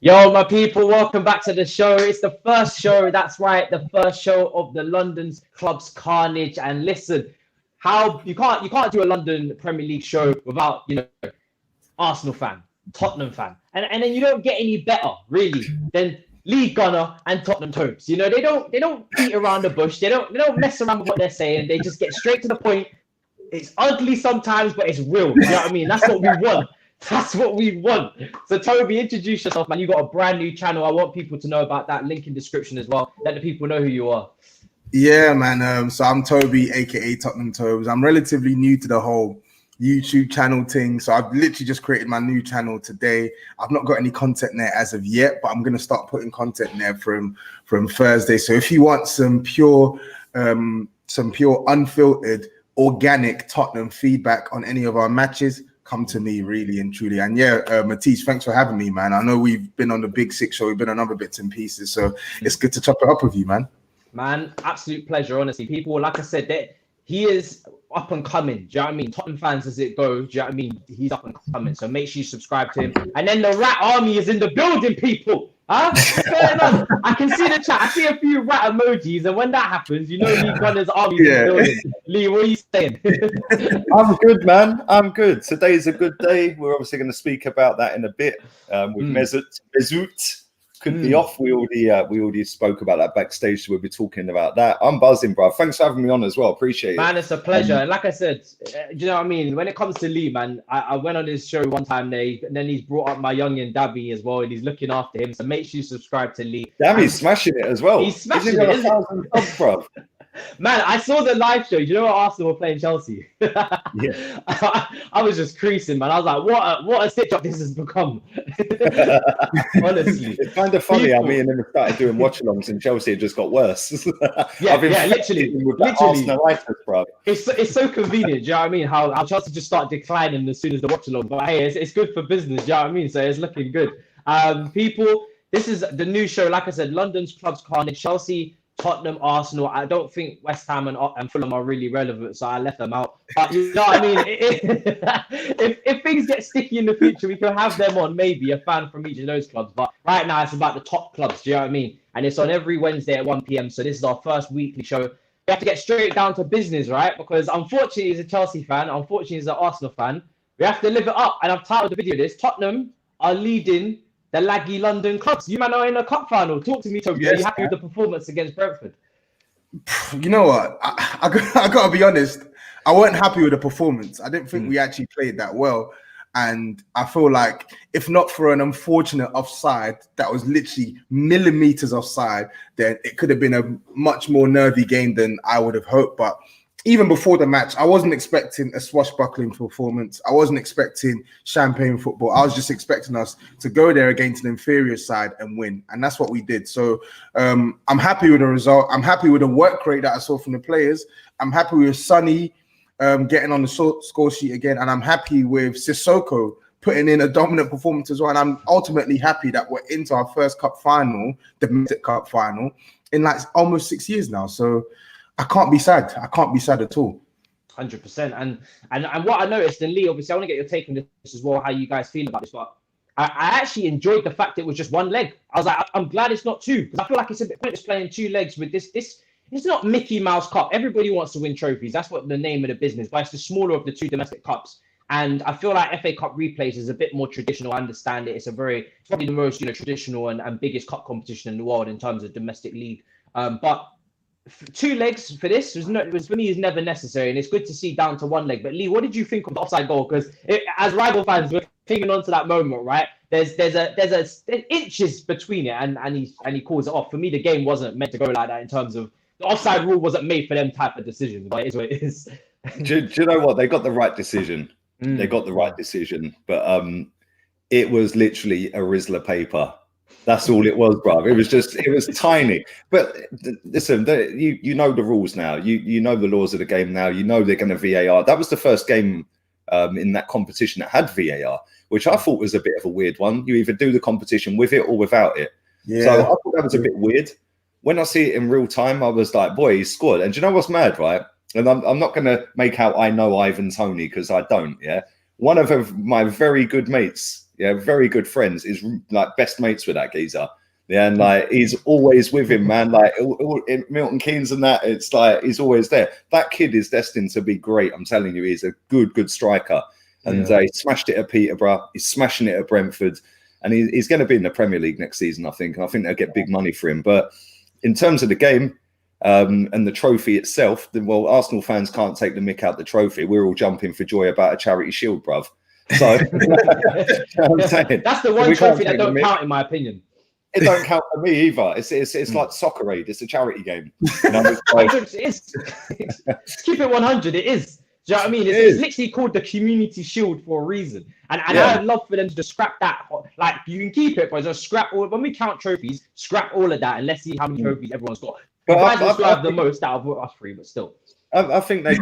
Yo, my people, welcome back to the show. It's the first show, that's right, the first show of the London's Clubs Carnage. And listen, how you can't do a London Premier League show without, Arsenal fan, Tottenham fan. And then you don't get any better, really, than League Gunner and Tottenham Tobs. They don't beat around the bush, they don't mess around with what they're saying, they just get straight to the point. It's ugly sometimes, but it's real. You know what I mean? That's what we want. That's what we want. So, Toby, introduce yourself, man. You got a brand new channel. I want people to know about that. Link in description as well. Let the people know who you are. Yeah, man. So I'm Toby, aka Tottenham Tobs. I'm relatively new to the whole YouTube channel thing. So I've literally just created my new channel today. I've not got any content there as of yet, but I'm gonna start putting content there from Thursday. So if you want some pure, unfiltered, organic Tottenham feedback on any of our matches, come to me, really and truly. And yeah, Matisse, thanks for having me, man. I know we've been on the Big Six show, we've been on other bits and pieces, so it's good to chop it up with you, man. Man, absolute pleasure, honestly. People, like I said, he is up and coming. Do you know what I mean? Tottenham fans as it goes. Do you know what I mean? He's up and coming. So make sure you subscribe to him. And then the Rat Army is in the building, people. Huh? I can see the chat. I see a few rat emojis, and when that happens, Lee Gunner's army is in the building. Lee, what are you saying? I'm good, man. I'm good. Today's a good day. We're obviously going to speak about that in a bit with Mesut. Couldn't be off. We already spoke about that backstage, so we'll be talking about that. I'm buzzing, bro. Thanks for having me on as well. Appreciate it. Man, it's a pleasure. And like I said, do you know what I mean? When it comes to Lee, man, I went on his show one time, and then he's brought up my youngin Dabby as well, and he's looking after him. So make sure you subscribe to Lee. Dabby's smashing it as well. He's smashing it. 1,000 subs, bro. Man, I saw the live show. You know what Arsenal were playing Chelsea? Yeah. I was just creasing, man. I was like, what a stitch-up this has become. Honestly. It's kind of funny how me and him started doing watch-alongs in Chelsea. It just got worse. Literally. Arsenal-itis, bro. It's so convenient, do you know what I mean? How Chelsea just start declining as soon as the watch-along. But hey, it's good for business, do you know what I mean? So it's looking good. People, this is the new show. Like I said, London's Clubs Carnage, Chelsea, Tottenham, Arsenal. I don't think West Ham and Fulham are really relevant, so I left them out. But you know what I mean? If things get sticky in the future, we can have them on, maybe a fan from each of those clubs. But right now, it's about the top clubs. Do you know what I mean? And it's on every Wednesday at 1 p.m. So this is our first weekly show. We have to get straight down to business, right? Because unfortunately, as a Chelsea fan, unfortunately, as an Arsenal fan, we have to live it up. And I've titled the video this: Tottenham are leading the laggy London clubs. You man are in a cup final. Talk to me, Toby. Yes, are you happy with the performance against Brentford? You know what? I got to be honest. I wasn't happy with the performance. I didn't think we actually played that well. And I feel like if not for an unfortunate offside that was literally millimeters offside, then it could have been a much more nervy game than I would have hoped. But even before the match, I wasn't expecting a swashbuckling performance. I wasn't expecting champagne football. I was just expecting us to go there against an inferior side and win. And that's what we did. So I'm happy with the result. I'm happy with the work rate that I saw from the players. I'm happy with Sonny getting on the score sheet again. And I'm happy with Sissoko putting in a dominant performance as well. And I'm ultimately happy that we're into our first cup final, the domestic cup final, in like almost 6 years now. So I can't be sad. I can't be sad at all. 100%. And what I noticed, and Lee, obviously, I want to get your take on this as well, how you guys feel about this. But I actually enjoyed the fact it was just one leg. I was like, I'm glad it's not two, because I feel like it's a bit pointless playing 2 legs with this. It's not Mickey Mouse Cup. Everybody wants to win trophies. That's what the name of the business. But it's the smaller of the 2 domestic cups. And I feel like FA Cup replays is a bit more traditional. I understand it. It's probably the most traditional and biggest cup competition in the world in terms of domestic league. But 2 legs for this was for me is never necessary, and it's good to see down to 1 leg. But Lee, what did you think of the offside goal? Because as rival fans, we're clinging on to that moment, right? There's inches between it, and he calls it off. For me, the game wasn't meant to go like that in terms of the offside rule wasn't made for them type of decisions. But it is what it is. Do you know what? They got the right decision. They got the right decision, but it was literally a Rizzler paper. That's all it was, bro. It was tiny. But listen, you know the rules now. You know the laws of the game now. You know they're going to VAR. That was the first game in that competition that had VAR, which I thought was a bit of a weird one. You either do the competition with it or without it. Yeah. So I thought that was a bit weird. When I see it in real time, I was like, boy, he scored. And do you know what's mad, right? And I'm not going to make out I know Ivan Toney, because I don't, yeah? One of my very good mates Yeah, very good friends. Is like best mates with that geezer. Yeah, and like he's always with him, man. Like in Milton Keynes and that, it's like he's always there. That kid is destined to be great. I'm telling you, he's a good striker. And he smashed it at Peterborough. He's smashing it at Brentford, and he's going to be in the Premier League next season, I think. And I think they'll get big money for him. But in terms of the game and the trophy itself, well, Arsenal fans can't take the mick out the trophy. We're all jumping for joy about a charity shield, bruv. So you know what I'm saying? That's the one trophy that don't count, in my opinion. It don't count for me either. It's like Soccer Aid. It's a charity game. You know, it is. Keep it 100. It is. Do you know what I mean? It's literally called the Community Shield for a reason. And I'd love for them to just scrap that. Like, you can keep it, but just scrap all. When we count trophies, scrap all of that, and let's see how many trophies everyone's got. But I have the most out of us three, but still. I think they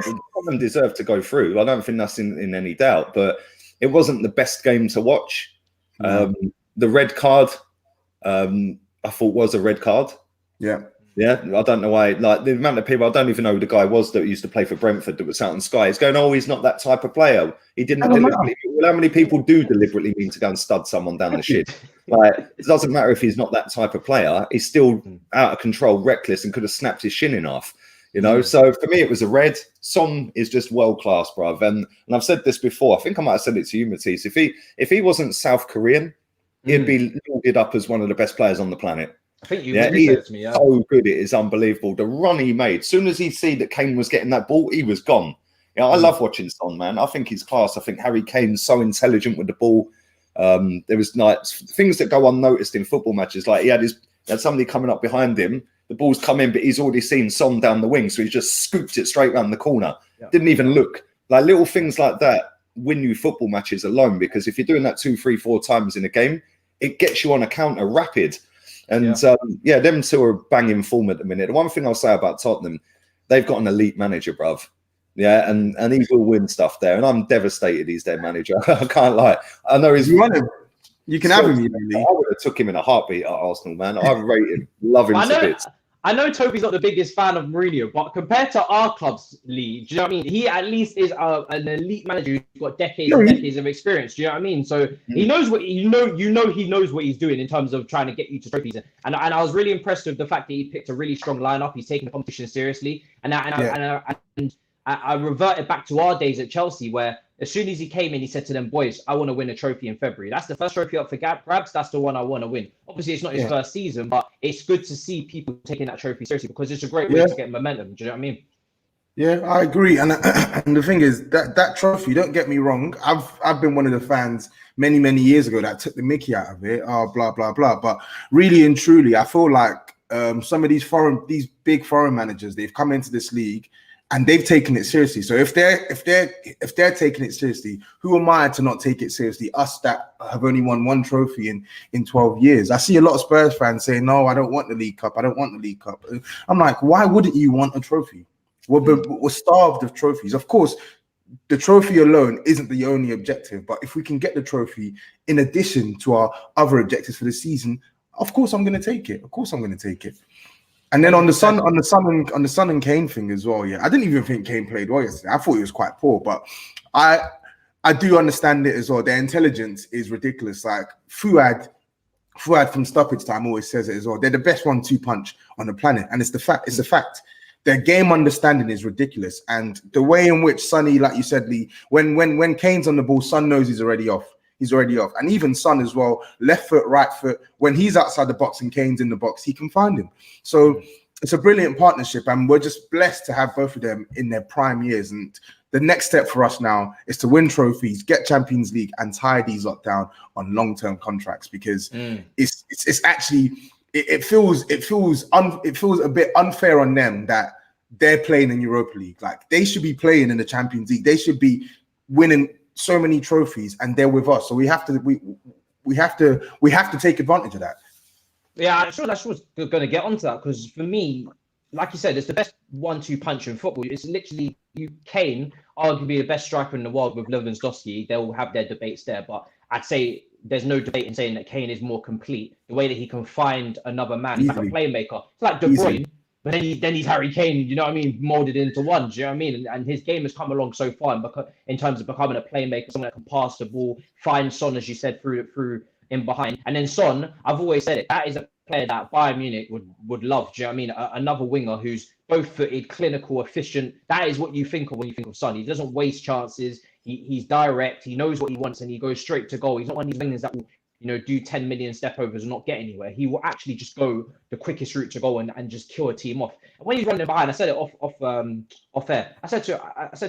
deserve to go through. I don't think that's in any doubt. But it wasn't the best game to watch. The red card. I thought was a red card. Yeah, I don't know why. Like the amount of people, I don't even know who the guy was that used to play for Brentford that was out on Sky. He's going, oh, he's not that type of player. He didn't deliberately. Well, how many people do deliberately mean to go and stud someone down the shit? Like it doesn't matter if he's not that type of player. He's still out of control, reckless, and could have snapped his shin in half. You know, so for me, it was a red. Son is just world class, bruv. And I've said this before. I think I might have said it to you, Matisse. If he wasn't South Korean, he'd be lauded up as one of the best players on the planet. I think he is so good. It is unbelievable. The run he made. As soon as he see that Kane was getting that ball, he was gone. Yeah, I love watching Son, man. I think he's class. I think Harry Kane's so intelligent with the ball. There was like things that go unnoticed in football matches. Like he had somebody coming up behind him. The ball's come in, but he's already seen Son down the wing, so he just scooped it straight around the corner. Yeah. Didn't even look. Like little things like that win you football matches alone, because if you're doing that 2, 3, 4 times in a game, it gets you on a counter rapid. And them two are banging form at the minute. The one thing I'll say about Tottenham, they've got an elite manager, bruv. Yeah, and he will win stuff there. And I'm devastated he's their manager. I can't lie. I know he's... You can have him, I would have took him in a heartbeat at Arsenal, man. I rate him. Love him to bits. I know Toby's not the biggest fan of Mourinho, but compared to our club's league, do you know what I mean? He at least is an elite manager who's got decades and decades of experience. Do you know what I mean? So he knows what he knows what he's doing in terms of trying to get you to trophies. And I was really impressed with the fact that he picked a really strong lineup. He's taking the competition seriously. And I reverted back to our days at Chelsea, where as soon as he came in, he said to them, boys, I want to win a trophy in February. That's the first trophy up for grabs. That's the one I want to win. Obviously, it's not his first season, but it's good to see people taking that trophy seriously, because it's a great way to get momentum. Do you know what I mean? Yeah, I agree. And the thing is, that trophy, don't get me wrong, I've been one of the fans many years ago that took the mickey out of it, blah, blah, blah. But really and truly, I feel like some of these big foreign managers, they've come into this league and they've taken it seriously. So if they're taking it seriously, who am I to not take it seriously? Us that have only won one trophy in 12 years. I see a lot of Spurs fans saying, no, I don't want the League Cup. I don't want the League Cup. I'm like, why wouldn't you want a trophy? We're starved of trophies. Of course, the trophy alone isn't the only objective, but if we can get the trophy in addition to our other objectives for the season, of course I'm going to take it. And then on the Son and Kane thing as well, I didn't even think Kane played well yesterday. I thought he was quite poor, but I do understand it as well. Their intelligence is ridiculous. Like Fuad from stoppage time always says it as well. They're the best 1-2 punch on the planet, and it's a fact. Their game understanding is ridiculous, and the way in which Sonny, like you said, Lee, when Kane's on the ball, Son knows he's already off. And even Son as well, left foot, right foot. When he's outside the box and Kane's in the box, he can find him. So it's a brilliant partnership, and we're just blessed to have both of them in their prime years. And the next step for us now is to win trophies, get Champions League, and tie these lot down on long-term contracts, because it's actually it feels a bit unfair on them that they're playing in Europa League. Like they should be playing in the Champions League. They should be winning so many trophies, and they're with us. So we have to take advantage of that. Yeah, I'm sure that's what's going to get onto that, because for me, like you said, it's the best 1-2 punch in football. It's literally Kane, arguably the best striker in the world with Lewandowski. They'll have their debates there, but I'd say there's no debate in saying that Kane is more complete. The way that he can find another man, he's like a playmaker. It's like De Bruyne. But then he's Harry Kane, you know what I mean, molded into one. Do you know what I mean? And his game has come along so far in terms of becoming a playmaker, someone that can pass the ball, find Son, as you said, through in behind. And then Son, I've always said it, that is a player that Bayern Munich would love. Do you know what I mean? Another winger who's both-footed, clinical, efficient. That is what you think of when you think of Son. He doesn't waste chances. He's direct. He knows what he wants, and he goes straight to goal. He's not one of these wingers that will, do 10 million step overs and not get anywhere. He will actually just go the quickest route to goal and just kill a team off. And when he's running behind, I said it off air. I said to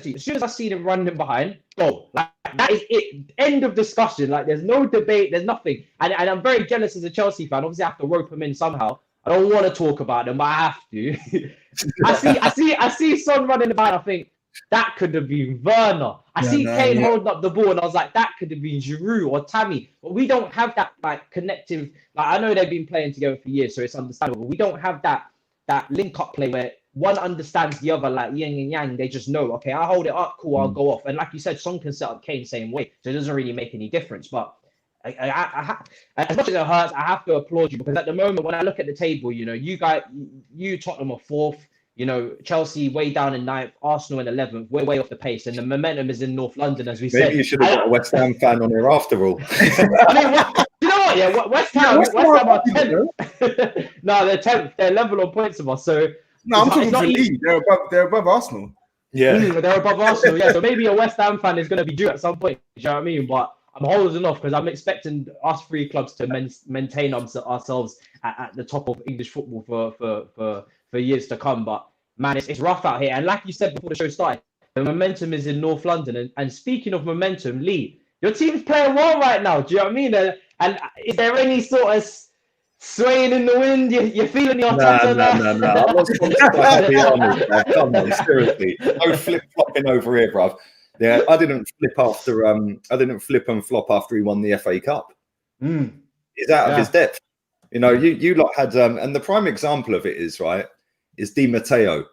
you, as soon as I see him running behind, go. Like, that is it. End of discussion. Like, there's no debate. There's nothing. And I'm very jealous as a Chelsea fan. Obviously, I have to rope him in somehow. I don't want to talk about them, but I have to. I see Son running behind. I think that could have been Werner. I see Kane holding up the ball, and I was like, that could have been Giroud or Tammy. But we don't have that like connective. Like, I know they've been playing together for years, so it's understandable. We don't have that link up play where one understands the other, like yin and yang. They just know, okay, I hold it up, cool, I'll go off. And like you said, Son can set up Kane same way, so it doesn't really make any difference. But as much as it hurts, I have to applaud you, because at the moment when I look at the table, you Tottenham are 4th. Chelsea way down in 9th, Arsenal in 11th. We're way off the pace, and the momentum is in North London, as we said. Maybe you should have got a West Ham fan on here after all. I mean, you know what? Yeah, West Ham are 10th. No, they're 10th. They're level on points of us. So no, I'm talking for League. They're above Arsenal. Yeah, they're above Arsenal. Yeah, so maybe a West Ham fan is going to be due at some point. You know what I mean? But I'm holding off because I'm expecting us 3 clubs to maintain ourselves at the top of English football for years to come. But man, it's rough out here. And like you said before the show started, the momentum is in North London. And speaking of momentum, Lee, your team's playing well right now. Do you know what I mean? And is there any sort of swaying in the wind? You're feeling the Arteta? No. I wasn't happy on. Come on, seriously. No flip-flopping over here, bruv. Yeah, I didn't flip and flop after he won the FA Cup. He's out of his depth. You lot had, and the prime example of it is Di Matteo.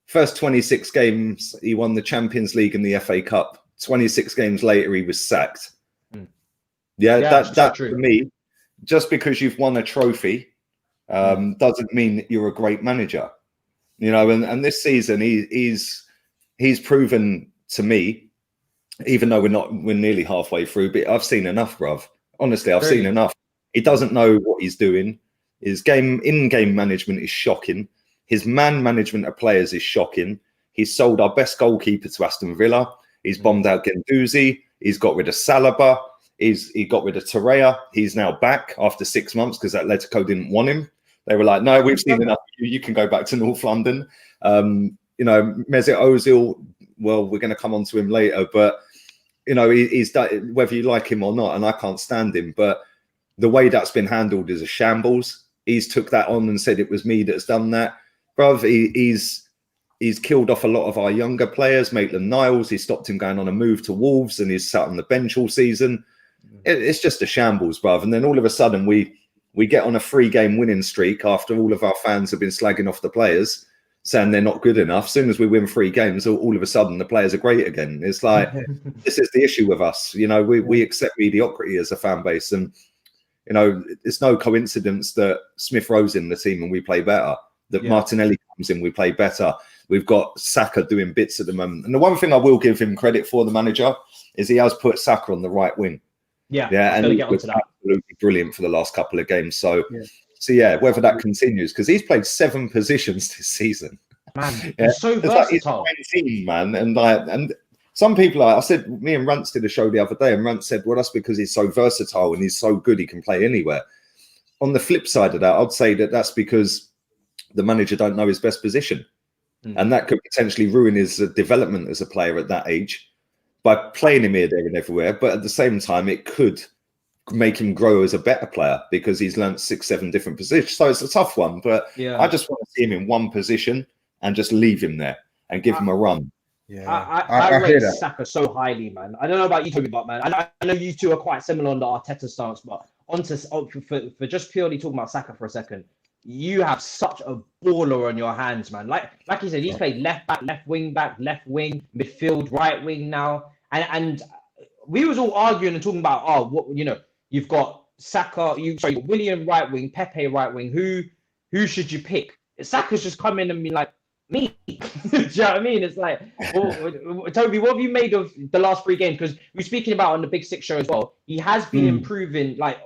First 26 games, he won the Champions League and the FA Cup. 26 games later, he was sacked. That for me, just because you've won a trophy, doesn't mean that you're a great manager. And this season, he's proven to me, even though we're nearly halfway through, but I've seen enough, bruv. Honestly, I've seen enough. He doesn't know what he's doing. His in-game management is shocking. His man management of players is shocking. He's sold our best goalkeeper to Aston Villa. He's bombed out Guendouzi. He's got rid of Saliba. He got rid of Torreira. He's now back after 6 months because Atletico didn't want him. They were like, no, we've seen enough. You can go back to North London. Mesut Ozil, well, we're going to come on to him later, but he's done, whether you like him or not, and I can't stand him, but the way that's been handled is a shambles. He's took that on and said it was me that's done that. Bruv, he's killed off a lot of our younger players, Maitland-Niles. He stopped him going on a move to Wolves, and he's sat on the bench all season. It's just a shambles, bruv. And then all of a sudden we get on a 3-game winning streak after all of our fans have been slagging off the players, saying they're not good enough. As soon as we win 3 games, all of a sudden the players are great again. It's like, this is the issue with us. We accept mediocrity as a fan base. And, it's no coincidence that Smith Rowe's in the team and we play better, that Martinelli comes in, we play better. We've got Saka doing bits at the moment. And the one thing I will give him credit for, the manager, is he has put Saka on the right wing. And he was absolutely brilliant for the last couple of games. So whether that continues, because he's played 7 positions this season. Man, he's so versatile. He's 19, man. And some people, I said, me and Rance did a show the other day, and Rance said, well, that's because he's so versatile and he's so good, he can play anywhere. On the flip side of that, I'd say that that's because the manager don't know his best position. And that could potentially ruin his development as a player at that age by playing him here, there and everywhere. But at the same time, it could make him grow as a better player because he's learnt 6-7 different positions. So it's a tough one, but I just want to see him in one position and just leave him there and give him a run. I rate Saka so highly, man. I don't know about you, Toby, but man, I know you two are quite similar on the Arteta stance, but for just purely talking about Saka for a second, you have such a baller on your hands, man. Like you said, he's played left back, left wing, midfield, right wing now. And we was all arguing and talking about, you've got Saka, William right wing, Pepe right wing. Who should you pick? Saka's just come in and be like, me. Do you know what I mean? It's like, Toby, what have you made of the last 3 games? Because we're speaking about on the Big Six show as well. He has been improving. Like,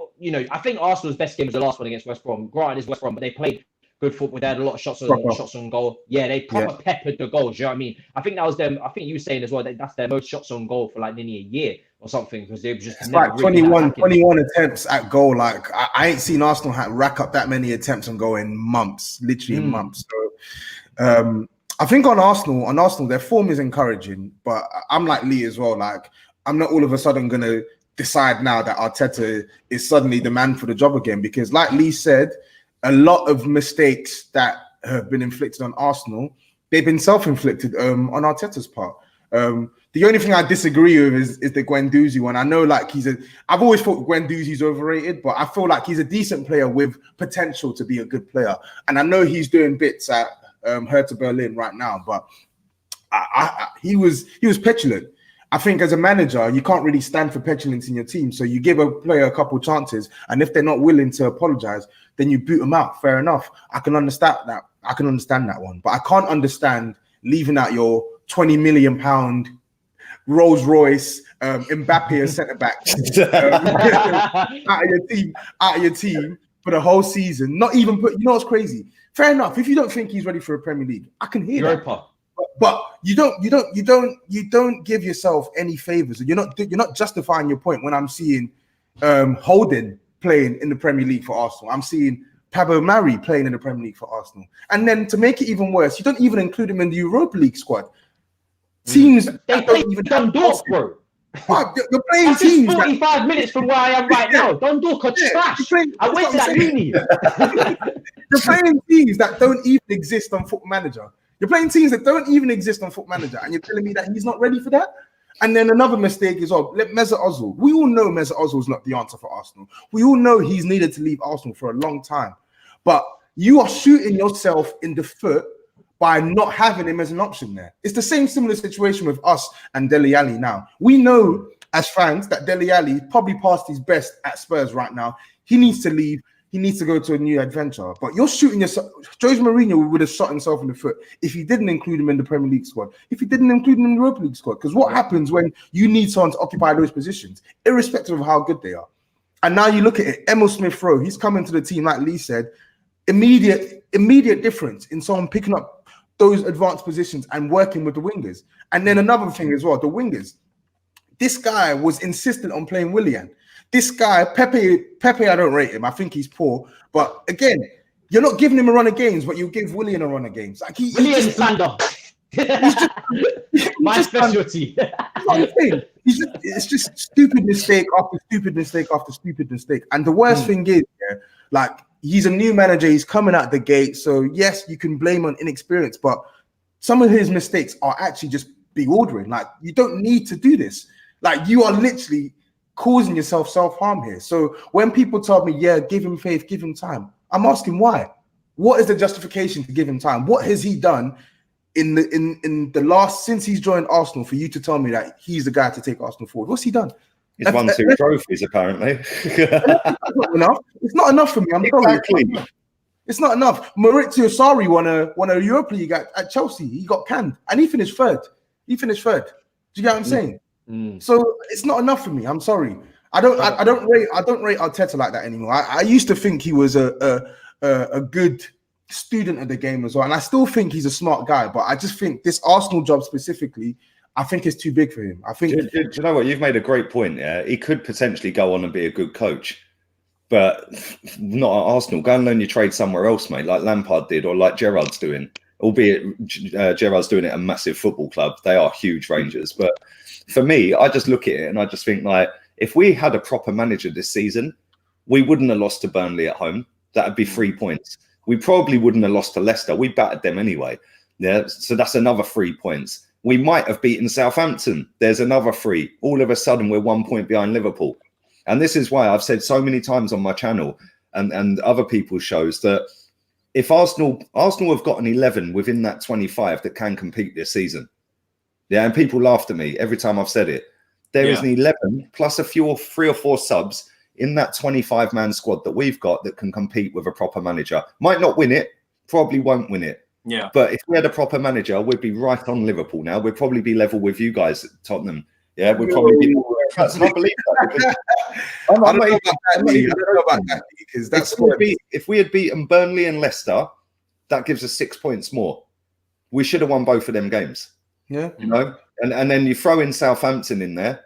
I think Arsenal's best game was the last one against West Brom. Granted, it's West Brom, but they played good football. They had a lot of shots on goal. Yeah, they proper peppered the goals. You know what I mean? I think that was them. I think you were saying as well that that's their most shots on goal for like nearly a year or something, because they were just it's like 21 attempts at goal. Like I ain't seen Arsenal rack up that many attempts on goal in months, literally in months. So I think on Arsenal, their form is encouraging, but I'm like Lee as well. Like, I'm not all of a sudden going to decide now that Arteta is suddenly the man for the job again, because like Lee said, a lot of mistakes that have been inflicted on Arsenal, they've been self-inflicted on Arteta's part. The only thing I disagree with is the Guendouzi one. I know, like, I've always thought Guendouzi's overrated, but I feel like he's a decent player with potential to be a good player. And I know he's doing bits at Hertha Berlin right now, but he was petulant. I think as a manager, you can't really stand for petulance in your team. So you give a player a couple chances, and if they're not willing to apologize, then you boot them out. Fair enough. I can understand that one, but I can't understand leaving out your £20 million Rolls Royce, Mbappe as centre back out of your team for the whole season. Not even put. You know what's crazy? Fair enough. If you don't think he's ready for a Premier League, I can hear that. But you don't give yourself any favors. You're not justifying your point when I'm seeing Holden playing in the Premier League for Arsenal. I'm seeing Pablo Mari playing in the Premier League for Arsenal. And then to make it even worse, you don't even include him in the Europa League squad. Teams they play Dundalk, bro. You're playing That's teams 45 minutes from where I am right now. Dundalk are trash. I went to that uni. You're playing teams that don't even exist on Football Manager. You're playing teams that don't even exist on Football Manager, and you're telling me that he's not ready for that? And then another mistake is, Mesut Ozil. We all know Mesut Ozil is not the answer for Arsenal. We all know he's needed to leave Arsenal for a long time. But you are shooting yourself in the foot by not having him as an option there. It's the similar situation with us and Dele Alli now. We know as fans that Dele Alli probably past his best at Spurs right now. He needs to leave. He needs to go to a new adventure. But you're shooting yourself. Jose Mourinho would have shot himself in the foot if he didn't include him in the Premier League squad, if he didn't include him in the Europa League squad. Because what happens when you need someone to occupy those positions, irrespective of how good they are? And now you look at it, Emil Smith-Rowe, he's coming to the team, like Lee said, immediate difference in someone picking up those advanced positions and working with the wingers. And then another thing as well, the wingers. This guy was insistent on playing Willian. This guy, Pepe, I don't rate him. I think he's poor. But again, you're not giving him a run of games, but you give Willian a run of games. Like Willian Sander. My specialty. It's just stupid mistake after stupid mistake after stupid mistake. And the worst thing is, like, he's a new manager. He's coming out the gate. So, yes, you can blame on inexperience, but some of his mistakes are actually just bewildering. Like, you don't need to do this. Like, you are literally causing yourself self-harm here. So when people tell me, give him faith, give him time, I'm asking why. What is the justification to give him time? What has he done in the last, since he's joined Arsenal, for you to tell me that he's the guy to take Arsenal forward? What's he done? He's won 2 trophies, apparently. It's not enough. It's not enough for me. I'm sorry. It's not enough. Maurizio Sarri won a Europa League at Chelsea. He got canned, and he finished third. Do you get what I'm saying? So it's not enough for me. I'm sorry. I don't rate Arteta like that anymore. I used to think he was a good student of the game as well, and I still think he's a smart guy. But I just think this Arsenal job specifically, I think it's too big for him. I think. Do you know what? You've made a great point. Yeah, he could potentially go on and be a good coach, but not at Arsenal. Go and learn your trade somewhere else, mate, like Lampard did, or like Gerrard's doing. Albeit Gerrard's doing it at a massive football club. They are huge Rangers, but for me, I just look at it and I just think, like, if we had a proper manager this season, we wouldn't have lost to Burnley at home. That'd be 3 points. We probably wouldn't have lost to Leicester. We battered them anyway. Yeah, so that's another 3 points. We might have beaten Southampton. There's another 3. All of a sudden, we're 1 point behind Liverpool. And this is why I've said so many times on my channel and other people's shows that if Arsenal have got an 11 within that 25 that can compete this season. Yeah, and people laughed at me every time I've said it. There is an 11 plus a few 3 or 4 subs in that 25-man squad that we've got that can compete with a proper manager. Might not win it, probably won't win it. Yeah. But if we had a proper manager, we'd be right on Liverpool now. We'd probably be level with you guys at Tottenham. Yeah, we'd probably be. And I believe that. Because I don't know about that because that's if we had beaten Burnley and Leicester, that gives us 6 points more. We should have won both of them games. Yeah, you know, and then you throw in Southampton in there.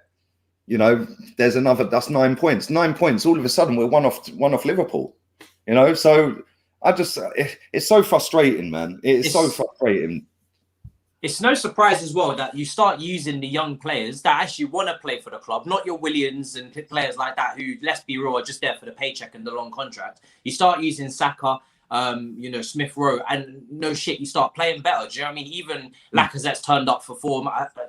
You know, there's another. That's 9 points. 9 points. All of a sudden, we're one off Liverpool. You know, so it's so frustrating, man. It's so frustrating. It's no surprise as well that you start using the young players that actually want to play for the club, not your Williams and players like that who, let's be real, are just there for the paycheck and the long contract. You start using Saka, Smith Rowe, and no shit, you start playing better. Do you know what I mean? Even Lacazette's turned up for form.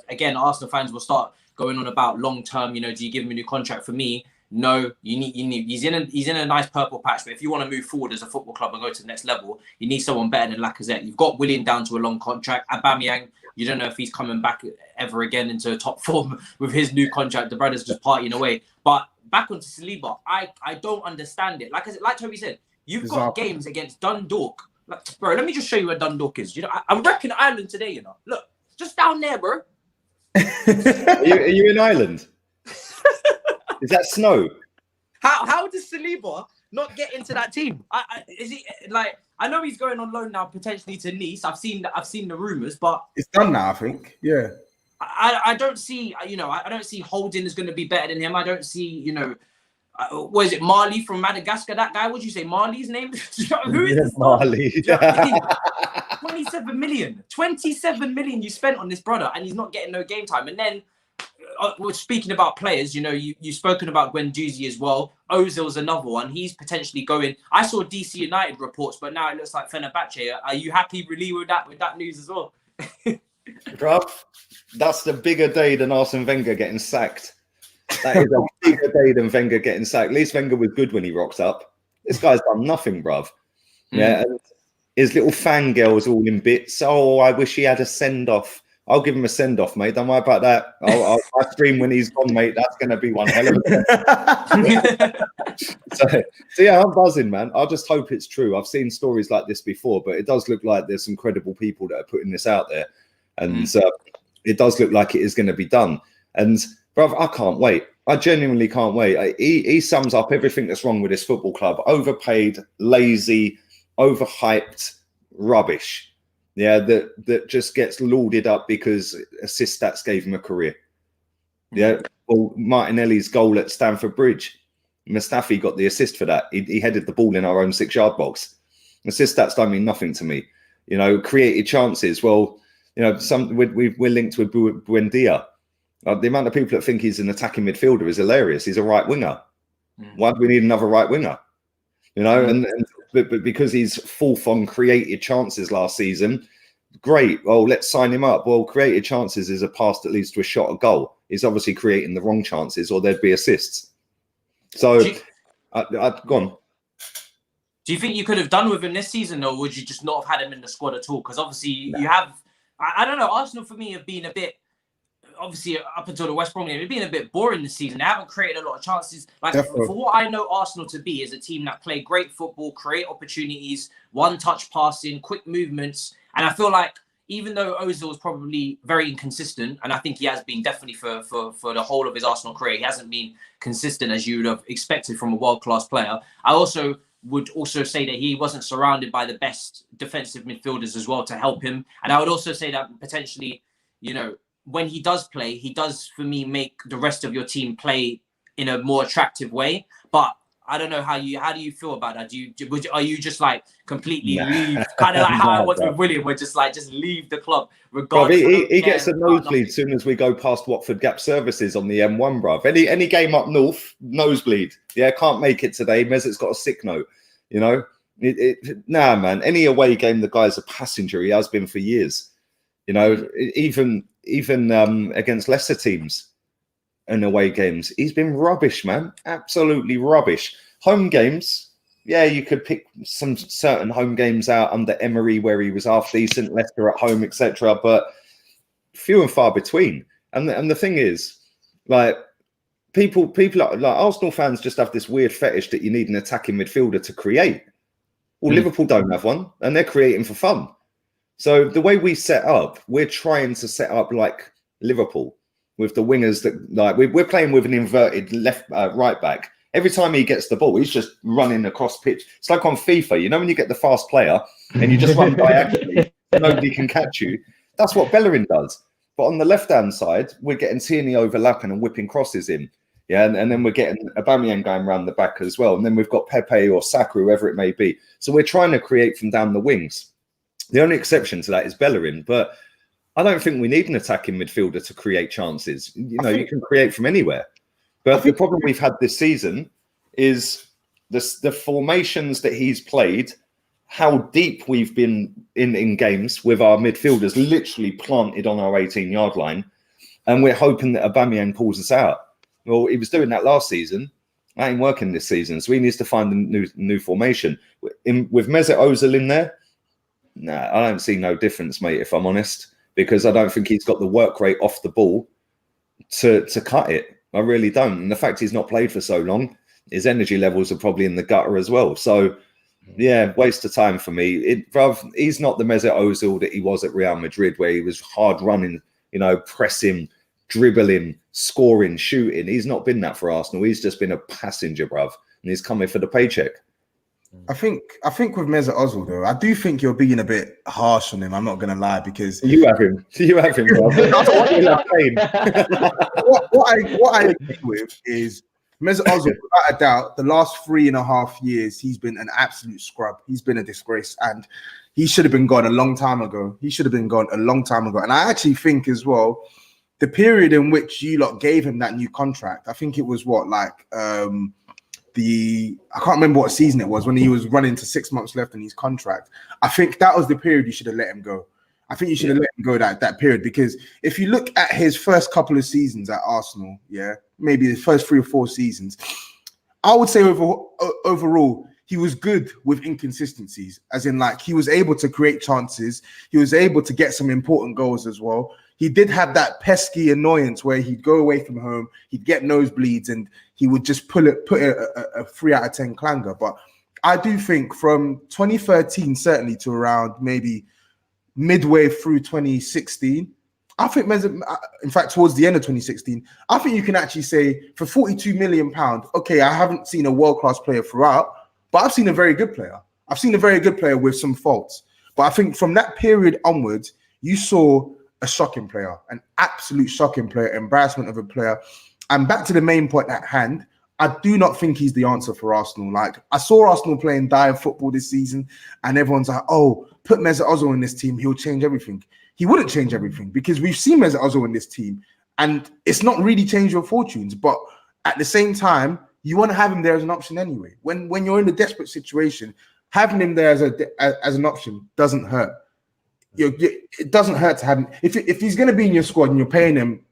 Again, Arsenal fans will start going on about long term. You know, do you give him a new contract? For me, no. You need. He's in a nice purple patch, but if you want to move forward as a football club and go to the next level, you need someone better than Lacazette. You've got Willian down to a long contract. Aubameyang, you don't know if he's coming back ever again into top form with his new contract. The brother's just partying away. But back onto Saliba, I don't understand it. Like Toby said, you've got games against Dundalk. Like, bro, let me just show you where Dundalk is. You know, I'm wrecking Ireland today. You know, look, just down there, bro. Are you in Ireland? Is that snow? How does Saliba not get into that team? Is he like? I know he's going on loan now, potentially to Nice. I've seen the rumours, but it's done now. I think, yeah. I don't see, I don't see Holding is going to be better than him. I don't see, what is it, Marley from Madagascar? That guy? What'd you say, Marley's name? Who is this Marley? 27 million you spent on this brother, and he's not getting no game time. And then we're speaking about players, you've spoken about Guendouzi as well. Ozil's another one. He's potentially going. I saw DC United reports, but now it looks like Fenerbahce. Are you happy, really, with that news as well? Bruv, that's the bigger day than Arsene Wenger getting sacked. That is a bigger day than Wenger getting sacked. At least Wenger was good when he rocked up. This guy's done nothing, bruv. Yeah, and his little fangirls all in bits. Oh, I wish he had a send-off. I'll give him a send-off, mate. Don't worry about that. I'll stream when he's gone, mate. That's going to be one hell of a so yeah, I'm buzzing, man. I just hope it's true. I've seen stories like this before, but it does look like there's some credible people that are putting this out there. And it does look like it is going to be done. And, bruv, I can't wait. I genuinely can't wait. He sums up everything that's wrong with this football club. Overpaid, lazy, overhyped, rubbish. Yeah, that just gets lauded up because assist stats gave him a career. Yeah, well, Martinelli's goal at Stamford Bridge, Mustafi got the assist for that. He headed the ball in our own 6-yard box. Assist stats don't mean nothing to me. Created chances. Well, we're linked with Buendia. The amount of people that think he's an attacking midfielder is hilarious. He's a right winger. Why do we need another right winger? But because he's fourth on created chances last season, great. Well, let's sign him up. Well, created chances is a pass that leads to a shot, a goal. He's obviously creating the wrong chances, or there'd be assists. So, I'd gone. Do you think you could have done with him this season, or would you just not have had him in the squad at all? Because obviously you have, I don't know, Arsenal for me have been a bit, obviously up until the West Brom game, they've been a bit boring this season. They haven't created a lot of chances. Like, for what I know Arsenal to be, is a team that play great football, create opportunities, one-touch passing, quick movements. And I feel like even though Ozil is probably very inconsistent, and I think he has been definitely for the whole of his Arsenal career, he hasn't been consistent as you would have expected from a world-class player. I would also say that he wasn't surrounded by the best defensive midfielders as well to help him. And I would also say that potentially, when he does play, he does, for me, make the rest of your team play in a more attractive way. But I don't know how do you feel about that? Are you just like completely leave, kind of like how I was with William, where just leave the club regardless? Bruv, he gets a nosebleed as soon as we go past Watford Gap Services on the M1, bruv. Any game up north, nosebleed. Yeah, can't make it today. Mesut's got a sick note. Nah, man. Any away game, the guy's a passenger. He has been for years. Even against lesser teams and away games, he's been rubbish, man. Absolutely rubbish. Home games, yeah, you could pick some certain home games out under Emery where he was half decent, Leicester at home, etc. But few and far between. And the thing is, like, people like Arsenal fans just have this weird fetish that you need an attacking midfielder to create. Well, Liverpool don't have one, and they're creating for fun. So the way we set up, we're trying to set up like Liverpool with the wingers that like we're playing with an inverted right back. Every time he gets the ball, he's just running across pitch. It's like on FIFA, when you get the fast player and you just run diagonally, nobody can catch you. That's what Bellerin does. But on the left-hand side, we're getting Tierney overlapping and whipping crosses in. Yeah, and then we're getting Aubameyang going around the back as well. And then we've got Pepe or Saka, whoever it may be. So we're trying to create from down the wings. The only exception to that is Bellerin, but I don't think we need an attacking midfielder to create chances. You can create from anywhere. But the problem we've had this season is the formations that he's played, how deep we've been in games with our midfielders literally planted on our 18-yard line, and we're hoping that Aubameyang pulls us out. Well, he was doing that last season. That ain't working this season, so he needs to find a new formation. With Mesut Ozil in there, nah, I don't see no difference, mate, if I'm honest, because I don't think he's got the work rate off the ball to cut it. I really don't. And the fact he's not played for so long, his energy levels are probably in the gutter as well. So, yeah, waste of time for me. He's not the Mesut Ozil that he was at Real Madrid, where he was hard running, pressing, dribbling, scoring, shooting. He's not been that for Arsenal. He's just been a passenger, bruv, and he's coming for the paycheck. I think with Mesut Ozil though, I do think you're being a bit harsh on him. I'm not going to lie, because you have him, bruv. what I agree with is Mesut Ozil, without a doubt, the last 3.5 years, he's been an absolute scrub. He's been a disgrace, and he should have been gone a long time ago. And I actually think as well, the period in which you lot gave him that new contract, I think it was I can't remember what season it was, when he was running to 6 months left in his contract. I think that was the period you should have let him go. I think you should have let him go that period, because if you look at his first couple of seasons at Arsenal, maybe the first 3 or 4 seasons, I would say overall he was good with inconsistencies, as in like he was able to create chances, he was able to get some important goals as well. He did have that pesky annoyance where he'd go away from home, he'd get nosebleeds, and he would just put a 3 out of 10 clanger. But I do think from 2013 certainly to around maybe midway through 2016, I think in fact towards the end of 2016, I think you can actually say for £42 million, okay, I haven't seen a world-class player throughout, but I've seen a very good player. I've seen a very good player with some faults. But I think from that period onwards, you saw a shocking player, an absolute shocking player, embarrassment of a player. And back to the main point at hand, I do not think he's the answer for Arsenal. Like, I saw Arsenal playing dire football this season, and everyone's like, oh, put Mesut Ozil in this team, he'll change everything. He wouldn't change everything, because we've seen Mesut Ozil in this team, and it's not really changed your fortunes. But at the same time, you want to have him there as an option anyway. When you're in a desperate situation, having him there as an option doesn't hurt. It doesn't hurt to have him. If he's going to be in your squad and you're paying him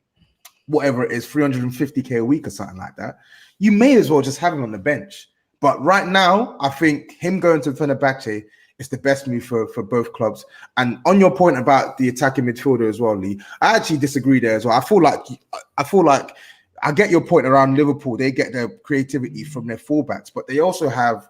whatever it is, 350k a week or something like that, you may as well just have him on the bench. But right now, I think him going to Fenerbahce is the best move for both clubs. And on your point about the attacking midfielder as well, Lee, I actually disagree there as well. I feel like I get your point around Liverpool. They get their creativity from their fullbacks, but they also have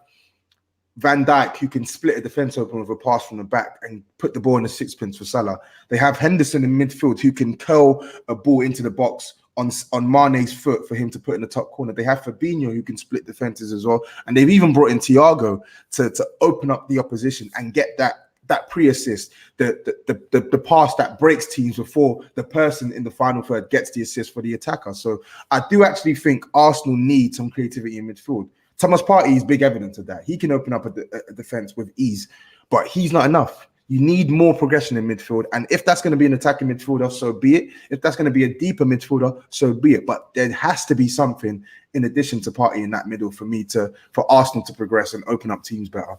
Van Dijk, who can split a defence open with a pass from the back and put the ball in the sixpence for Salah. They have Henderson in midfield, who can curl a ball into the box on Mane's foot for him to put in the top corner. They have Fabinho, who can split defences as well. And they've even brought in Thiago to open up the opposition and get that pre-assist, the pass that breaks teams before the person in the final third gets the assist for the attacker. So I do actually think Arsenal need some creativity in midfield. Thomas Partey is big evidence of that. He can open up a defense with ease, but he's not enough. You need more progression in midfield. And if that's going to be an attacking midfielder, so be it. If that's going to be a deeper midfielder, so be it. But there has to be something in addition to Partey in that middle for Arsenal to progress and open up teams better.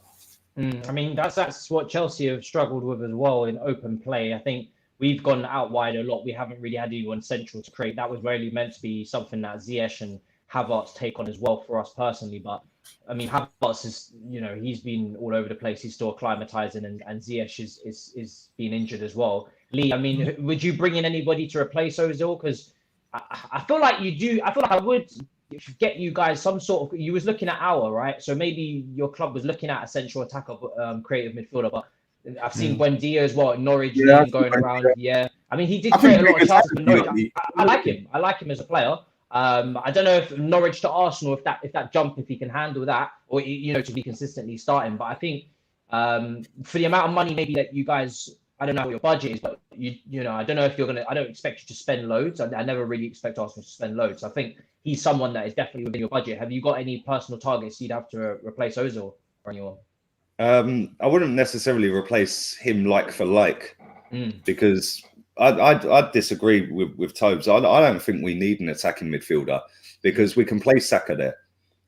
I mean, that's what Chelsea have struggled with as well in open play. I think we've gone out wide a lot. We haven't really had anyone central to create. That was really meant to be something that Ziyech and Havertz take on as well for us personally. But I mean, Havertz is, he's been all over the place. He's still acclimatizing, and Ziyech is being injured as well. Lee, I mean, would you bring in anybody to replace Ozil? Because I feel like you do. I feel like I would get you guys some sort of. You was looking at right, so maybe your club was looking at a central attacker, creative midfielder. But I've seen Buendia as well at Norwich going around. Yeah, I mean he did create a lot of chances for Norwich. I like him. I like him as a player. I don't know if Norwich to Arsenal, if that jump, if he can handle that, or to be consistently starting. But I think for the amount of money maybe that you guys, I don't know what your budget is, but I don't know if you're gonna. I don't expect you to spend loads. I never really expect Arsenal to spend loads. I think he's someone that is definitely within your budget. Have you got any personal targets you'd have to replace Ozil or anyone? I wouldn't necessarily replace him like for like, because I disagree with Tobes. I don't think we need an attacking midfielder because we can play Saka there,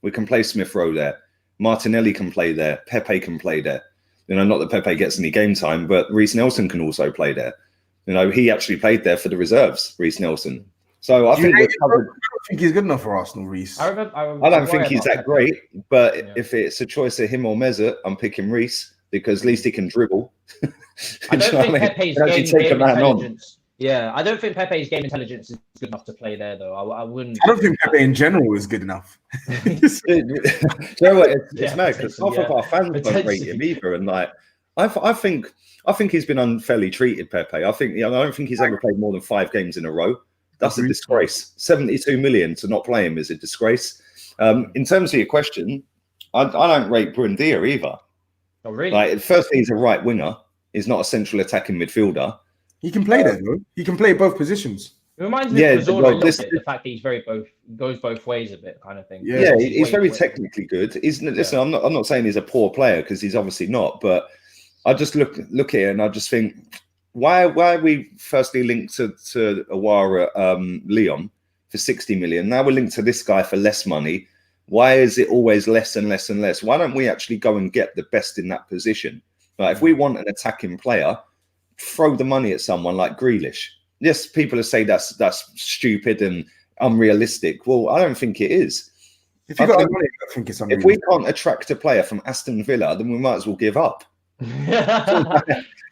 we can play Smith Rowe there, Martinelli can play there, Pepe can play there. Not that Pepe gets any game time, but Reece Nelson can also play there. He actually played there for the reserves, Reece Nelson. So I think I don't think he's good enough for Arsenal, Reece. I don't think he's that great, but if it's a choice of him or Mesut, I'm picking Reece because at least he can dribble. I don't think Pepe's game intelligence. Yeah, I don't think Pepe's game intelligence is good enough to play there, though. I wouldn't. I don't think Pepe in general is good enough. It's mad because half of our fans don't rate him either, and I think he's been unfairly treated, Pepe. I don't think he's ever played more than 5 games in a row. That's a disgrace. 72 million to not play him is a disgrace. In terms of your question, I don't rate Buendia either. Oh, really? Firstly, he's a right winger. He's not a central attacking midfielder. He can play there, though. He can play both positions. It reminds me of Ozil a little bit, the fact that he's goes both ways a bit, kind of thing. Yeah, he's very technically good. Listen, I'm not saying he's a poor player because he's obviously not, but I just look here and I just think, why are we firstly linked to Awara Lyon for 60 million? Now we're linked to this guy for less money. Why is it always less and less and less? Why don't we actually go and get the best in that position? If we want an attacking player, throw the money at someone like Grealish. Yes, people say that's stupid and unrealistic. Well, I don't think it is. If you got the money, I think it's unrealistic. If we can't attract a player from Aston Villa, then we might as well give up.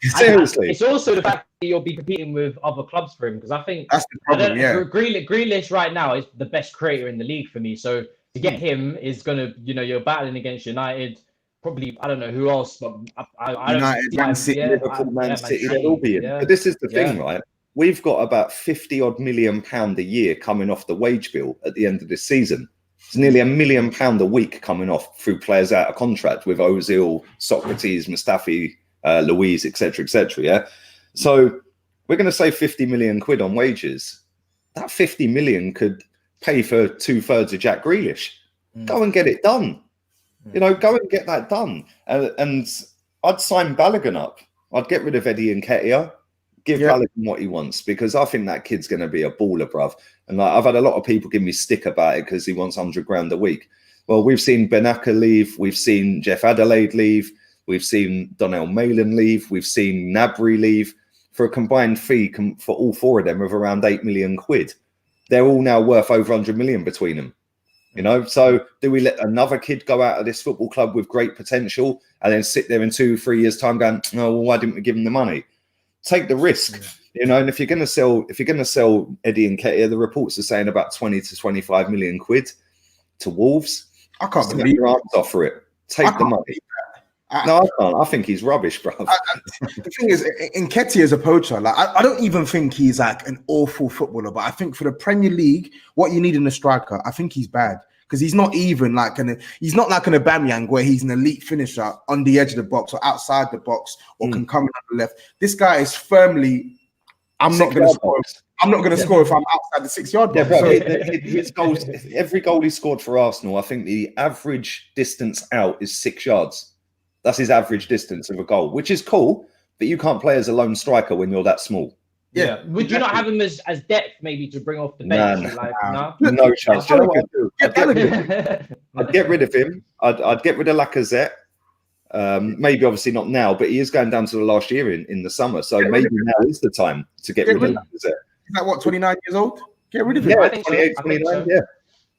Seriously. It's also the fact that you'll be competing with other clubs for him, because I think that's the problem. Grealish right now is the best creator in the league for me. So to get him is gonna, you're battling against United. Probably, I don't know who else, but United, Man City, Liverpool, Man City, they'll all be in. But this is the thing, right? We've got about £50 million a year coming off the wage bill at the end of this season. It's nearly £1 million a week coming off through players out of contract with Ozil, Socrates, Mustafi, Louise, etc., etc. Yeah, so we're going to save 50 million quid on wages. That 50 million could pay for 2/3 of Jack Grealish. Go and get it done. Go and get that done. And I'd sign Balogun up. I'd get rid of Eddie Nketiah, give Balogun what he wants, because I think that kid's going to be a baller, bruv. And I've had a lot of people give me stick about it because he wants 100 grand a week. Well, we've seen Benaka leave. We've seen Jeff Adelaide leave. We've seen Donnell Malin leave. We've seen Nabry leave for a combined fee for all 4 of them of around 8 million quid. They're all now worth over 100 million between them. So do we let another kid go out of this football club with great potential and then sit there in 2-3 years' time going, "Oh, well, why didn't we give him the money?" Take the risk, And if you're going to sell Eddie Nketiah, the reports are saying about 20 to 25 million quid to Wolves. I can't believe your arms off for it. Take the money. No, I can't. I think he's rubbish, bro. The thing is, Nketiah is a poacher. I don't even think he's like an awful footballer, but I think for the Premier League, what you need in a striker, I think he's bad. Because he's not even he's not like an Aubameyang where he's an elite finisher on the edge of the box or outside the box or can come in on the left. This guy is firmly, I'm not going to score if I'm outside the 6-yard box. Yeah, his goals, every goal he scored for Arsenal, I think the average distance out is 6 yards. That's his average distance of a goal, which is cool, but you can't play as a lone striker when you're that small. Yeah. Would you not have him as depth maybe to bring off the bench? No chance. Do you know what I'd do? I'd get rid of him. I'd get rid of Lacazette. Maybe obviously not now, but he is going down to the last year in the summer. So maybe now is the time to get rid of Lacazette. Is that what, 29 years old? Get rid of him. Yeah, 28, 29,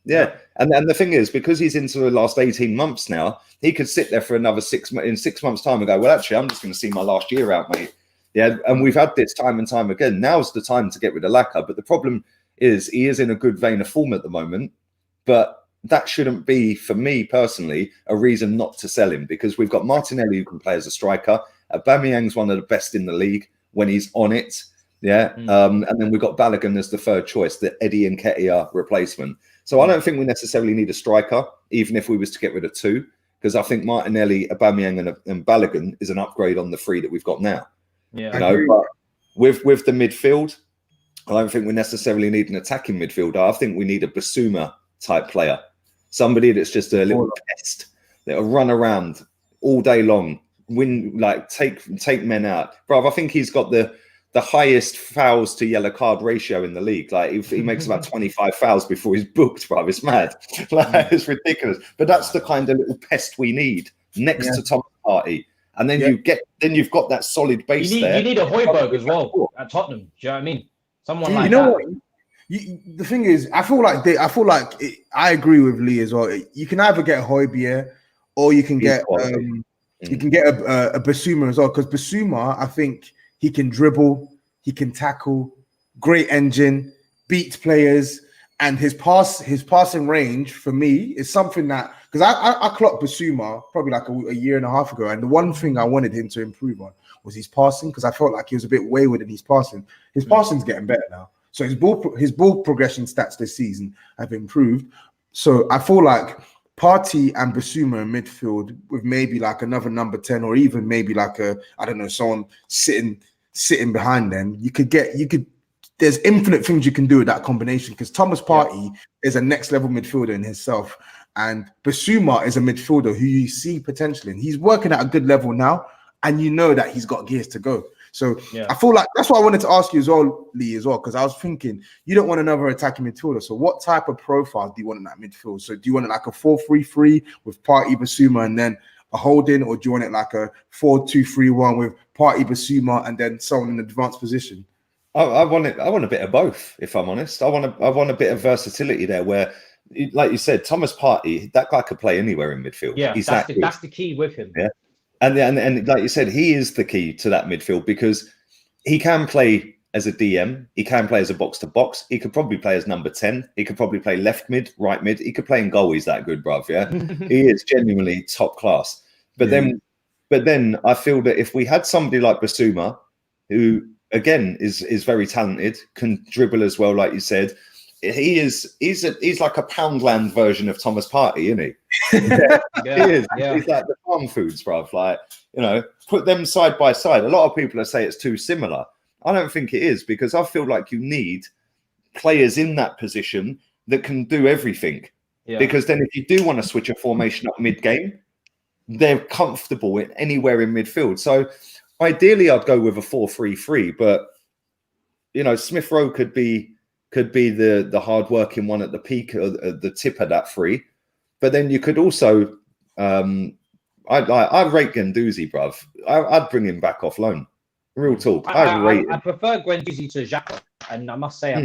yeah. And the thing is, because he's into the last 18 months now, he could sit there for another 6 months. In 6 months' time and go, well, actually, I'm just going to see my last year out, mate. Yeah, and we've had this time and time again. Now's the time to get rid of Laka. But the problem is he is in a good vein of form at the moment. but that shouldn't be, for me personally, a reason not to sell him, because we've got Martinelli who can play as a striker. Aubameyang's one of the best in the league when he's on it. Yeah. And then we've got Balogun as the third choice, the Eddie Nketiah replacement. So I don't think we necessarily need a striker, even if we was to get rid of two, because I think Martinelli, Aubameyang and Balogun is an upgrade on the three that we've got now. Yeah. You know, but with the midfield, I don't think we necessarily need an attacking midfielder. I think we need a Basuma type player. Somebody that's just a little pest that'll run around all day long, take men out. Bro, I think he's got the highest fouls to yellow card ratio in the league. Like he makes about 25 fouls before he's booked, bro. It's mad. Like, it's ridiculous. But that's the kind of little pest we need next to Thomas Partey. And then you've got that solid base there. You need a Højbjerg as well at Tottenham. Do you know what I mean? Someone like you know that. What? The thing is, I feel like I agree with Lee as well. You can either get Højbjerg or you can get a Basuma as well. Because Basuma, I think he can dribble, he can tackle, great engine, beat players, and his passing range for me is something that, because I clocked Basuma probably like a year and a half ago, and the one thing I wanted him to improve on was his passing, because I felt like he was a bit wayward in his passing. His passing's getting better now. So his ball progression stats this season have improved. So I feel like Partey and Basuma in midfield with maybe like another number 10, or even maybe like someone sitting behind them. There's infinite things you can do with that combination, because Thomas Partey is a next level midfielder in himself, and Basuma is a midfielder who you see potential in. He's working at a good level now, and you know that he's got gears to go. So I feel like that's what I wanted to ask you as well, Lee, as well, because I was thinking you don't want another attacking midfielder. So what type of profile do you want in that midfield? So do you want it like a 4-3-3 with Partey, Basuma, and then a holding, or do you want it like a 4-2-3-1 with Partey, Basuma, and then someone in the advanced position? I want a bit of both, if I'm honest. I want a bit of versatility there, where, like you said, Thomas Partey, that guy could play anywhere in midfield. Yeah, that's the key with him. Yeah. And like you said, he is the key to that midfield, because he can play as a DM, he can play as a box to box, he could probably play as number 10, he could probably play left mid, right mid, he could play in goal. He's that good, bruv. Yeah, he is genuinely top class. But then I feel that if we had somebody like Basuma, who again is very talented, can dribble as well, like you said, he's like a Poundland version of Thomas Partey, isn't he? He is. Yeah. He's like the farm foods, bruv. Like, you know, put them side by side. A lot of people say it's too similar. I don't think it is, because I feel like you need players in that position that can do everything. Yeah. Because then if you do want to switch a formation up mid-game, they're comfortable in anywhere in midfield. So ideally I'd go with a 4-3-3, but you know, Smith Rowe could be the hard-working one at the peak, or the tip of that three. But then you could also, I rate Guendouzi, bruv. I'd bring him back off loan. Real talk. I prefer Guendouzi to Xhaka, and I must say, I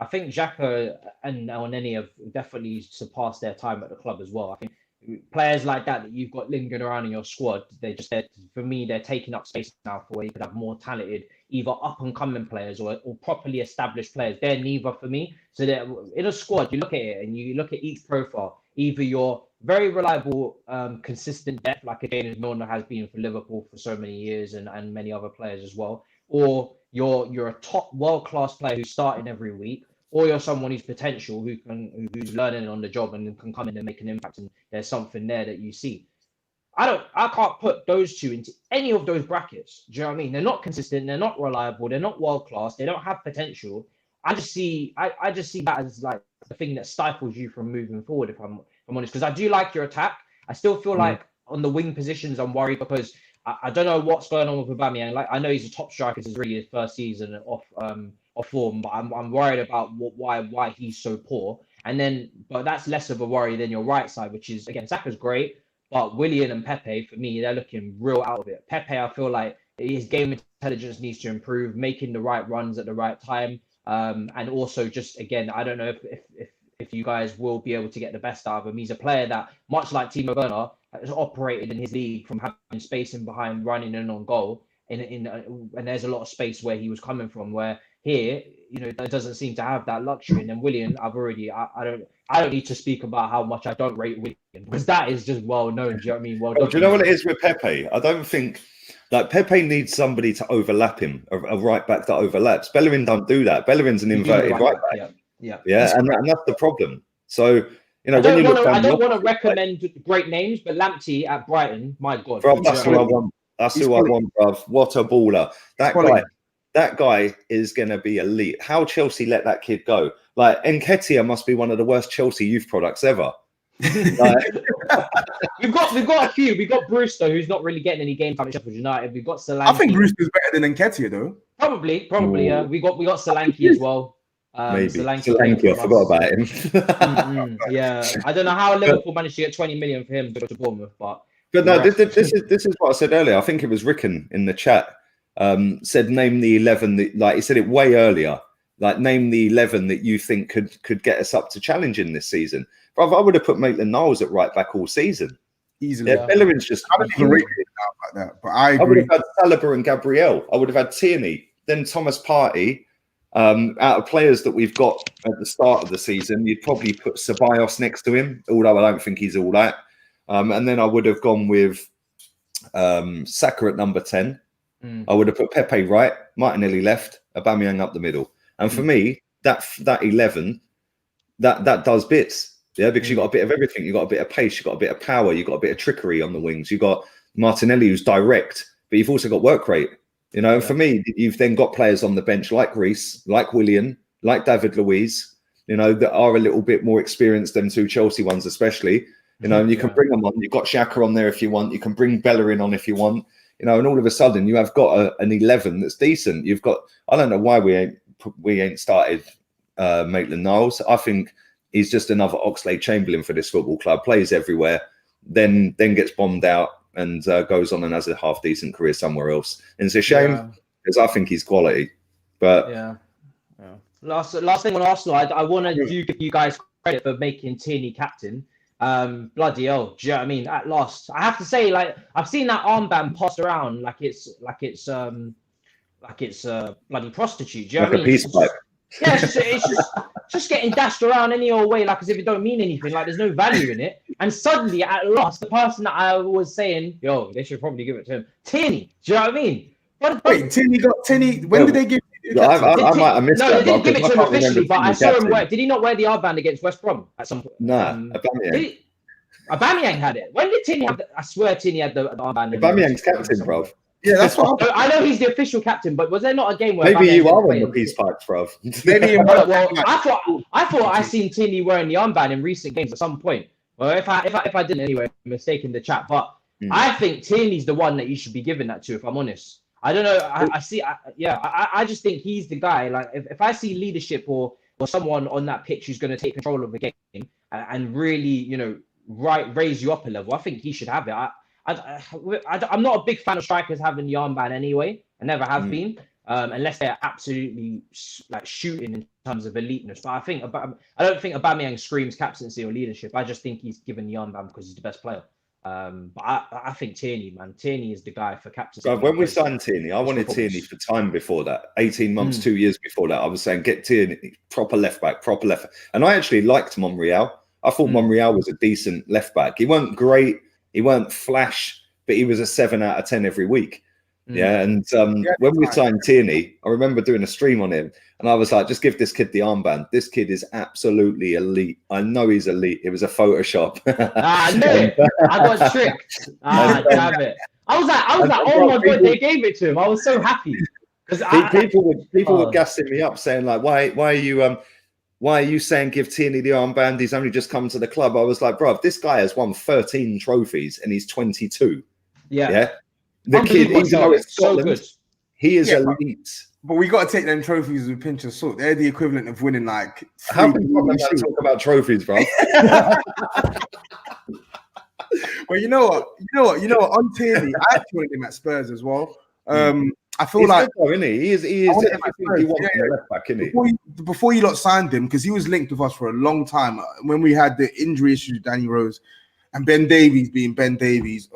think Xhaka and Elneny have definitely surpassed their time at the club as well. I think players like that you've got lingering around in your squad, for me, they're taking up space now for where you could have more talented, either up and coming players or properly established players. They're neither for me. So that in a squad, you look at it and you look at each profile. Either you're very reliable, consistent depth, like a James Milner has been for Liverpool for so many years, and many other players as well, or you're a top world-class player who's starting every week, or you're someone who's potential, who's learning on the job and can come in and make an impact, and there's something there that you see. I can't put those two into any of those brackets. Do you know what I mean? They're not consistent, they're not reliable, they're not world-class, they don't have potential. I just see that as like the thing that stifles you from moving forward, if I'm honest, because I do like your attack. I still feel like on the wing positions, I'm worried, because I don't know what's going on with Aubameyang. Like, I know he's a top striker. This is really his first season off form, but I'm worried about why he's so poor. But that's less of a worry than your right side, which is, again, Saka's great, but Willian and Pepe, for me, they're looking real out of it. Pepe, I feel like his game intelligence needs to improve, making the right runs at the right time. And also just, again, I don't know if you guys will be able to get the best out of him. He's a player that, much like Timo Werner, has operated in his league from having space in behind, running in on goal. And there's a lot of space where he was coming from, where here, you know, that doesn't seem to have that luxury. And then Willian, I don't need to speak about how much I don't rate Willian, because that is just well known. Do you know what I mean? Do you know what it is with Pepe? I don't think like Pepe needs somebody to overlap him, a right back that overlaps. Bellerin don't do that. Bellerin's an inverted right back. Yeah, and that's the problem. So, you know, I don't want to recommend great names, but Lamptey at Brighton, my God, bro, that's who I want. That's who I want, bruv. What a baller! That guy is going to be elite. How Chelsea let that kid go? Like, Nketiah must be one of the worst Chelsea youth products ever. Like, we've got a few. We've got Brewster, who's not really getting any game time at Sheffield United. We've got Solanke. I think Brewster's better than Nketiah, though. Probably. Yeah. We got Solanke as well. Maybe Solanke. I forgot about him. Yeah, I don't know how Liverpool managed to get 20 million for him to go to Bournemouth, but no, this is what I said earlier. I think it was Rickon in the chat. Said name the 11 that, like he said it way earlier. Like, name the 11 that you think could get us up to challenging this season. Bro, I would have put Maitland-Niles at right back all season. Easily. Yeah, Bellerin's just. I don't agree like that, but I agree. I would have had Saliba and Gabriel. I would have had Tierney, then Thomas Partey. Out of players that we've got at the start of the season, you'd probably put Ceballos next to him, although I don't think he's all that. And then I would have gone with Saka at number 10. I would have put Pepe right, Martinelli left, Aubameyang up the middle. And for me, that 11, that does bits. Yeah, because you got a bit of everything. You got a bit of pace, you got a bit of power, you got a bit of trickery on the wings. You got Martinelli, who's direct, but you've also got work rate. You know, for me, you've then got players on the bench like Reece, like Willian, like David Luiz, you know, that are a little bit more experienced than two Chelsea ones, especially. You know, and you can bring them on. You've got Xhaka on there if you want. You can bring Bellerin on if you want. You know, and all of a sudden you have got an 11 that's decent. You've got, I don't know why we ain't started Maitland-Niles. I think he's just another Oxlade-Chamberlain for this football club. Plays everywhere, then gets bombed out and goes on and has a half decent career somewhere else. And it's a shame because I think he's quality. But last thing on Arsenal, I want to give you guys credit for making Tierney captain. Bloody hell, do you know what I mean? At last, I have to say, like, I've seen that armband passed around like it's a bloody prostitute. Do you know what I mean? Peace pipe. It's just getting dashed around any old way, like as if it don't mean anything, like there's no value in it. And suddenly, at last, the person that I was saying, yo, they should probably give it to him, Tierney. Do you know what I mean? Wait, Tierney. When did they give? I might have missed that. No, they didn't give it to him officially, but I saw him wear. Did he not wear the armband against West Brom at some point? Nah, Aubameyang had it. When did Tierney have I swear Tierney had the armband. Aubameyang's captain, bro. Yeah, that's what I know he's the official captain, but was there not a game where maybe you are on the peace pipes, bro? Maybe. I thought I seen Tierney wearing the armband in recent games at some point. Well, if I didn't anyway, mistaken the chat. But I think Tierney's the one that you should be giving that to. If I'm honest, I don't know. I just think he's the guy. Like if I see leadership or someone on that pitch who's going to take control of the game and really, you know, raise you up a level, I think he should have it. I'm not a big fan of strikers having the armband anyway. I never have been, unless they're absolutely like shooting in terms of eliteness. But I don't think Aubameyang screams captaincy or leadership. I just think he's given the armband because he's the best player. But I think Tierney, man, Tierney is the guy for captaincy. So when we signed Tierney, I wanted Tierney for time before that. 18 months, 2 years before that, I was saying get Tierney, proper left back. And I actually liked Monreal. I thought Monreal was a decent left back. He weren't great. He weren't flash, but he was a 7 out of 10 every week. Yeah, and when we signed Tierney, I remember doing a stream on him, and I was like, just give this kid the armband. This kid is absolutely elite. I know he's elite. It was a Photoshop. I knew it. I got tricked. Damn it. I was like, oh my God, they gave it to him. I was so happy. People were gassing me up, saying like, why are you saying give Tierney the armband? He's only just come to the club. I was like, bro, this guy has won 13 trophies and he's 22. Yeah. The kid, even though it's Scotland, he is elite. But we got to take them trophies with a pinch of salt. They're the equivalent of winning like. How can you talk about trophies, bro? Well, you know what? On Tierney, I actually wanted him at Spurs as well. I feel he's like, good though, isn't he? He is everything he wants in a left back, isn't he? Before you lot signed him, because he was linked with us for a long time when we had the injury issues with Danny Rose and Ben Davies being Ben Davies.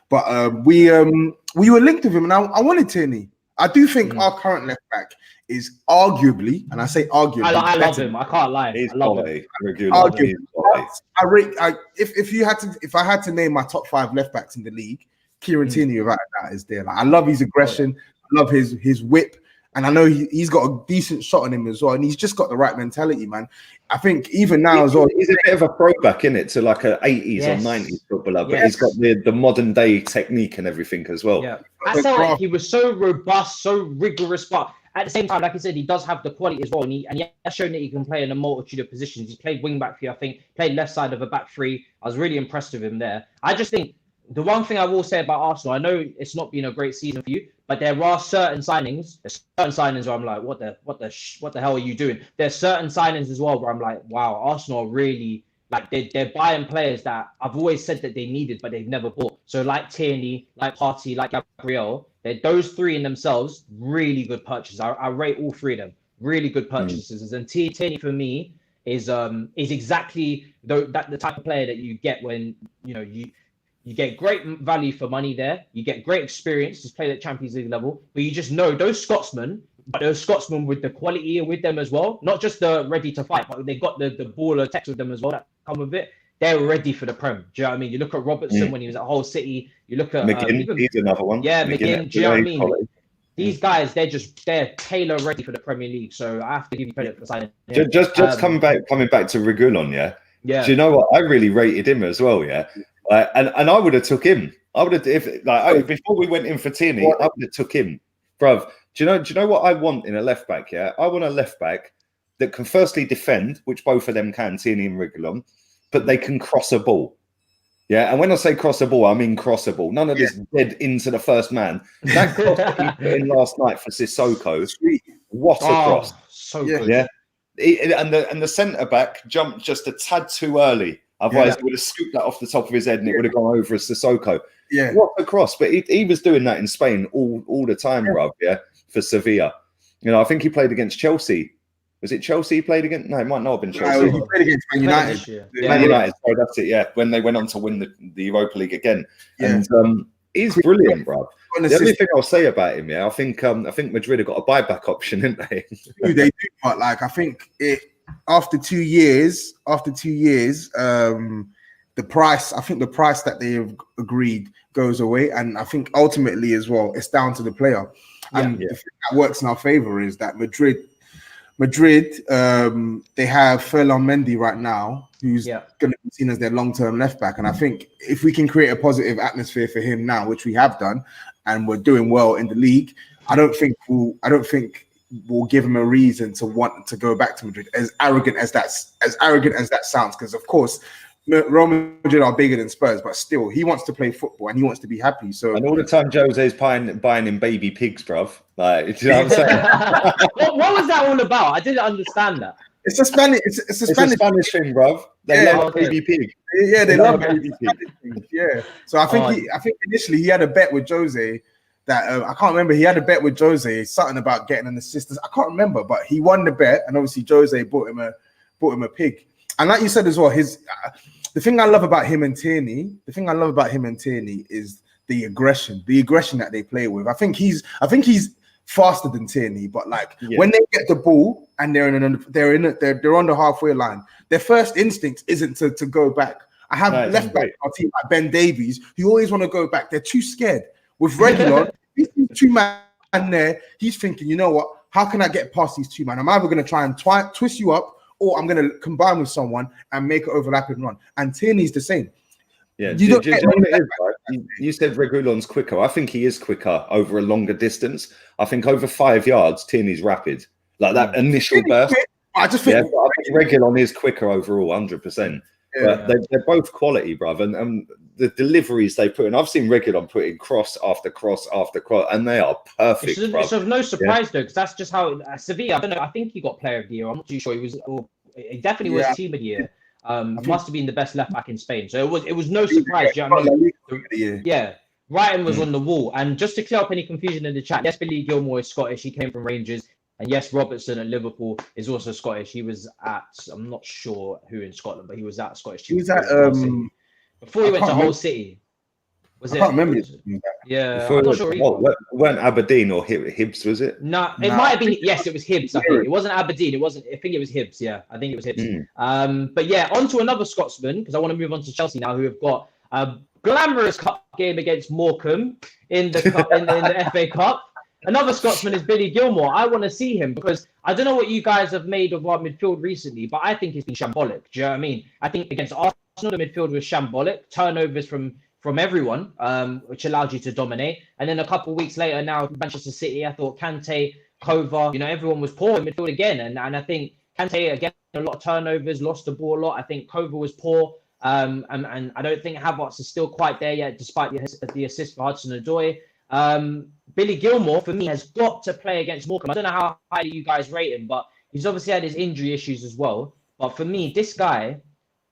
But we were linked with him, and I wanted Tierney. I do think our current left back is arguably, and I say arguably, I love him. I can't lie. He's I love quality. him. Arguably, if I had to name my top 5 left backs in the league, Kieran Tierney without that is there. Like, I love his aggression. I love his whip. And I know he's got a decent shot on him as well. And he's just got the right mentality, man. I think even now as well. He's a bit of a throwback, isn't it, to like a 80s or 90s footballer. But he's got the modern day technique and everything as well. Yeah. I felt like he was so robust, so rigorous. But at the same time, like I said, he does have the quality as well. And he has shown that he can play in a multitude of positions. He's played wing back for you, I think. Played left side of a back three. I was really impressed with him there. I just think the one thing I will say about Arsenal, I know it's not been a great season for you, but there are certain signings. There's certain signings where I'm like, what the hell are you doing? There's certain signings as well where I'm like, wow, Arsenal are really like they're buying players that I've always said that they needed, but they've never bought. So like Tierney, like Partey, like Gabriel, those three in themselves really good purchases. I rate all three of them really good purchases. And Tierney for me is exactly the type of player that you get when you get great value for money there. You get great experience to play at Champions League level, but you just know those Scotsmen with the quality with them as well, not just the ready to fight, but they got the baller text with them as well that come with it. They're ready for the Prem. Do you know what I mean? You look at Robertson when he was at Hull City. You look at McGinn, he's another one. Yeah, McGinn. Do you know what I mean? These guys, they're tailor ready for the Premier League. So I have to give you credit for signing. Just coming back to Reguilon, yeah. Do you know what? I really rated him as well, yeah. And I would have took him. I would have before we went in for Tierney, I would have took him, bruv. Do you know what I want in a left back? Yeah, I want a left back that can firstly defend, which both of them can, Tierney and Reguilon, but they can cross a ball. Yeah, and when I say cross a ball, I mean cross a ball. None of this dead into the first man. That cross that he put in last night for Sissoko, what a cross! So good. Yeah, and the centre back jumped just a tad too early. Otherwise, he would have scooped that off the top of his head and it would have gone over as Sissoko. Yeah, what a cross! But he was doing that in Spain all the time, bruv. Yeah, for Sevilla. I think he played against Chelsea. Was it Chelsea he played against? No, it might not have been Chelsea. No, he played against Man United. Man United. Oh, that's it. Yeah, when they went on to win the Europa League again. Yeah. And he's brilliant, bruv. The only thing I'll say about him, I think Madrid have got a buyback option, didn't they? They do, but like I think after 2 years, the price that they have agreed goes away, and I think ultimately as well, it's down to the player. And the thing that works in our favor is that Madrid, they have Ferland Mendy right now, who's going to be seen as their long-term left back. And I think if we can create a positive atmosphere for him now, which we have done, and we're doing well in the league, I don't think we'll give him a reason to want to go back to Madrid. As arrogant as that sounds, because of course Real Madrid are bigger than Spurs, but still he wants to play football and he wants to be happy. So and all the time Jose's buying him baby pigs, bruv. Like, you know what I'm saying? what was that all about? I didn't understand that. It's a Spanish. It's a Spanish thing, bruv. They love baby pig. Yeah, they love baby pig. Yeah. So I think initially he had a bet with Jose that I can't remember. He had a bet with Jose, something about getting an assist. I can't remember, but he won the bet, and obviously Jose bought him a pig. And like you said as well, the thing I love about him and Tierney is the aggression that they play with. I think he's faster than Tierney, but when they get the ball and they're on the halfway line, their first instinct isn't to go back. I have left back on our team like Ben Davies, who always want to go back. They're too scared. With Reguilon, he's two man there. He's thinking, you know what? How can I get past these two man? I'm either going to try and twist you up, or I'm going to combine with someone and make an overlapping run. And Tierney's the same. Yeah, you said Reguilon's quicker. I think he is quicker over a longer distance. I think over 5 yards, Tierney's rapid. Like that initial burst. I just think Reguilon is quicker overall, 100%. But they're both quality, bruv. And the deliveries they put in, I've seen Reguilon put in cross after cross after cross, and they are perfect. It's of no surprise though, because that's just how Sevilla. I don't know. I think he got Player of the Year. I'm not too sure. He definitely was Team of the Year. Must have been the best left back in Spain. So it was no surprise. You know what I mean? Yeah. Writing was on the wall. And just to clear up any confusion in the chat, yes, Billy Gilmore is Scottish. He came from Rangers. And yes, Robertson at Liverpool is also Scottish. He was at, I'm not sure who in Scotland, but he was at Scottish. He was at before he went to Hull City. Was I it? can't remember. Yeah, I'm not sure. Weren't Aberdeen or Hibs, was it? No, it might have been. Yes, it was Hibs. I think it wasn't Aberdeen. It wasn't. I think it was Hibs. Yeah, I think it was Hibs. But yeah, on to another Scotsman because I want to move on to Chelsea now, who have got a glamorous cup game against Morecambe in the cup, in the FA Cup. Another Scotsman is Billy Gilmour. I want to see him because I don't know what you guys have made of our midfield recently, but I think it's been shambolic. Do you know what I mean? I think against Arsenal, the midfield was shambolic. Turnovers from everyone, which allowed you to dominate. And then a couple of weeks later, now Manchester City, I thought Kante, Kova, everyone was poor in midfield again. And I think Kante, again, a lot of turnovers, lost the ball a lot. I think Kova was poor. And I don't think Havertz is still quite there yet, despite the assist for Hudson-Odoi. Billy Gilmour, for me, has got to play against Morecambe. I don't know how highly you guys rate him, but he's obviously had his injury issues as well. But for me, this guy,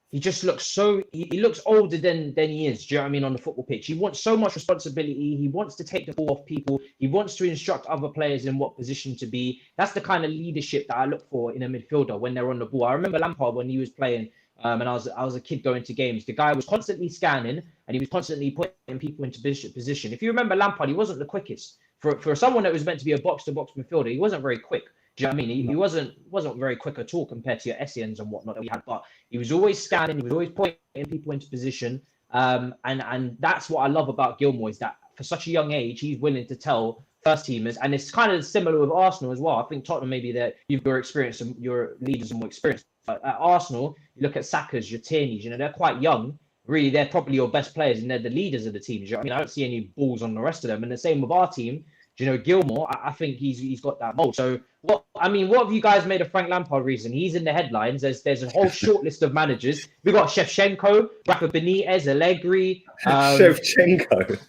he just looks he looks older than he is. Do you know what I mean? On the football pitch, he wants so much responsibility. He wants to take the ball off people. He wants to instruct other players in what position to be. That's the kind of leadership that I look for in a midfielder when they're on the ball. I remember Lampard when he was playing, and I was a kid going to games. The guy was constantly scanning and he was constantly putting people into position. If you remember Lampard, he wasn't the quickest for someone that was meant to be a box-to-box midfielder. He wasn't very quick. Do you know what I mean? He wasn't very quick at all compared to your Essiens and whatnot that we had, but he was always scanning, he was always putting people into position. And that's what I love about Gilmour is that for such a young age, he's willing to tell first teamers, and it's kind of similar with Arsenal as well. I think Tottenham maybe that your experience and your leaders are more experienced. But at Arsenal, you look at Saka's, your Tierney's, they're quite young. Really, they're probably your best players and they're the leaders of the team. I mean, I don't see any balls on the rest of them. And the same with our team. Gilmour, I think he's got that mold. So what have you guys made of Frank Lampard recently? He's in the headlines. There's a whole short list of managers. We've got Shevchenko, Rafa Benitez, Allegri. Shevchenko.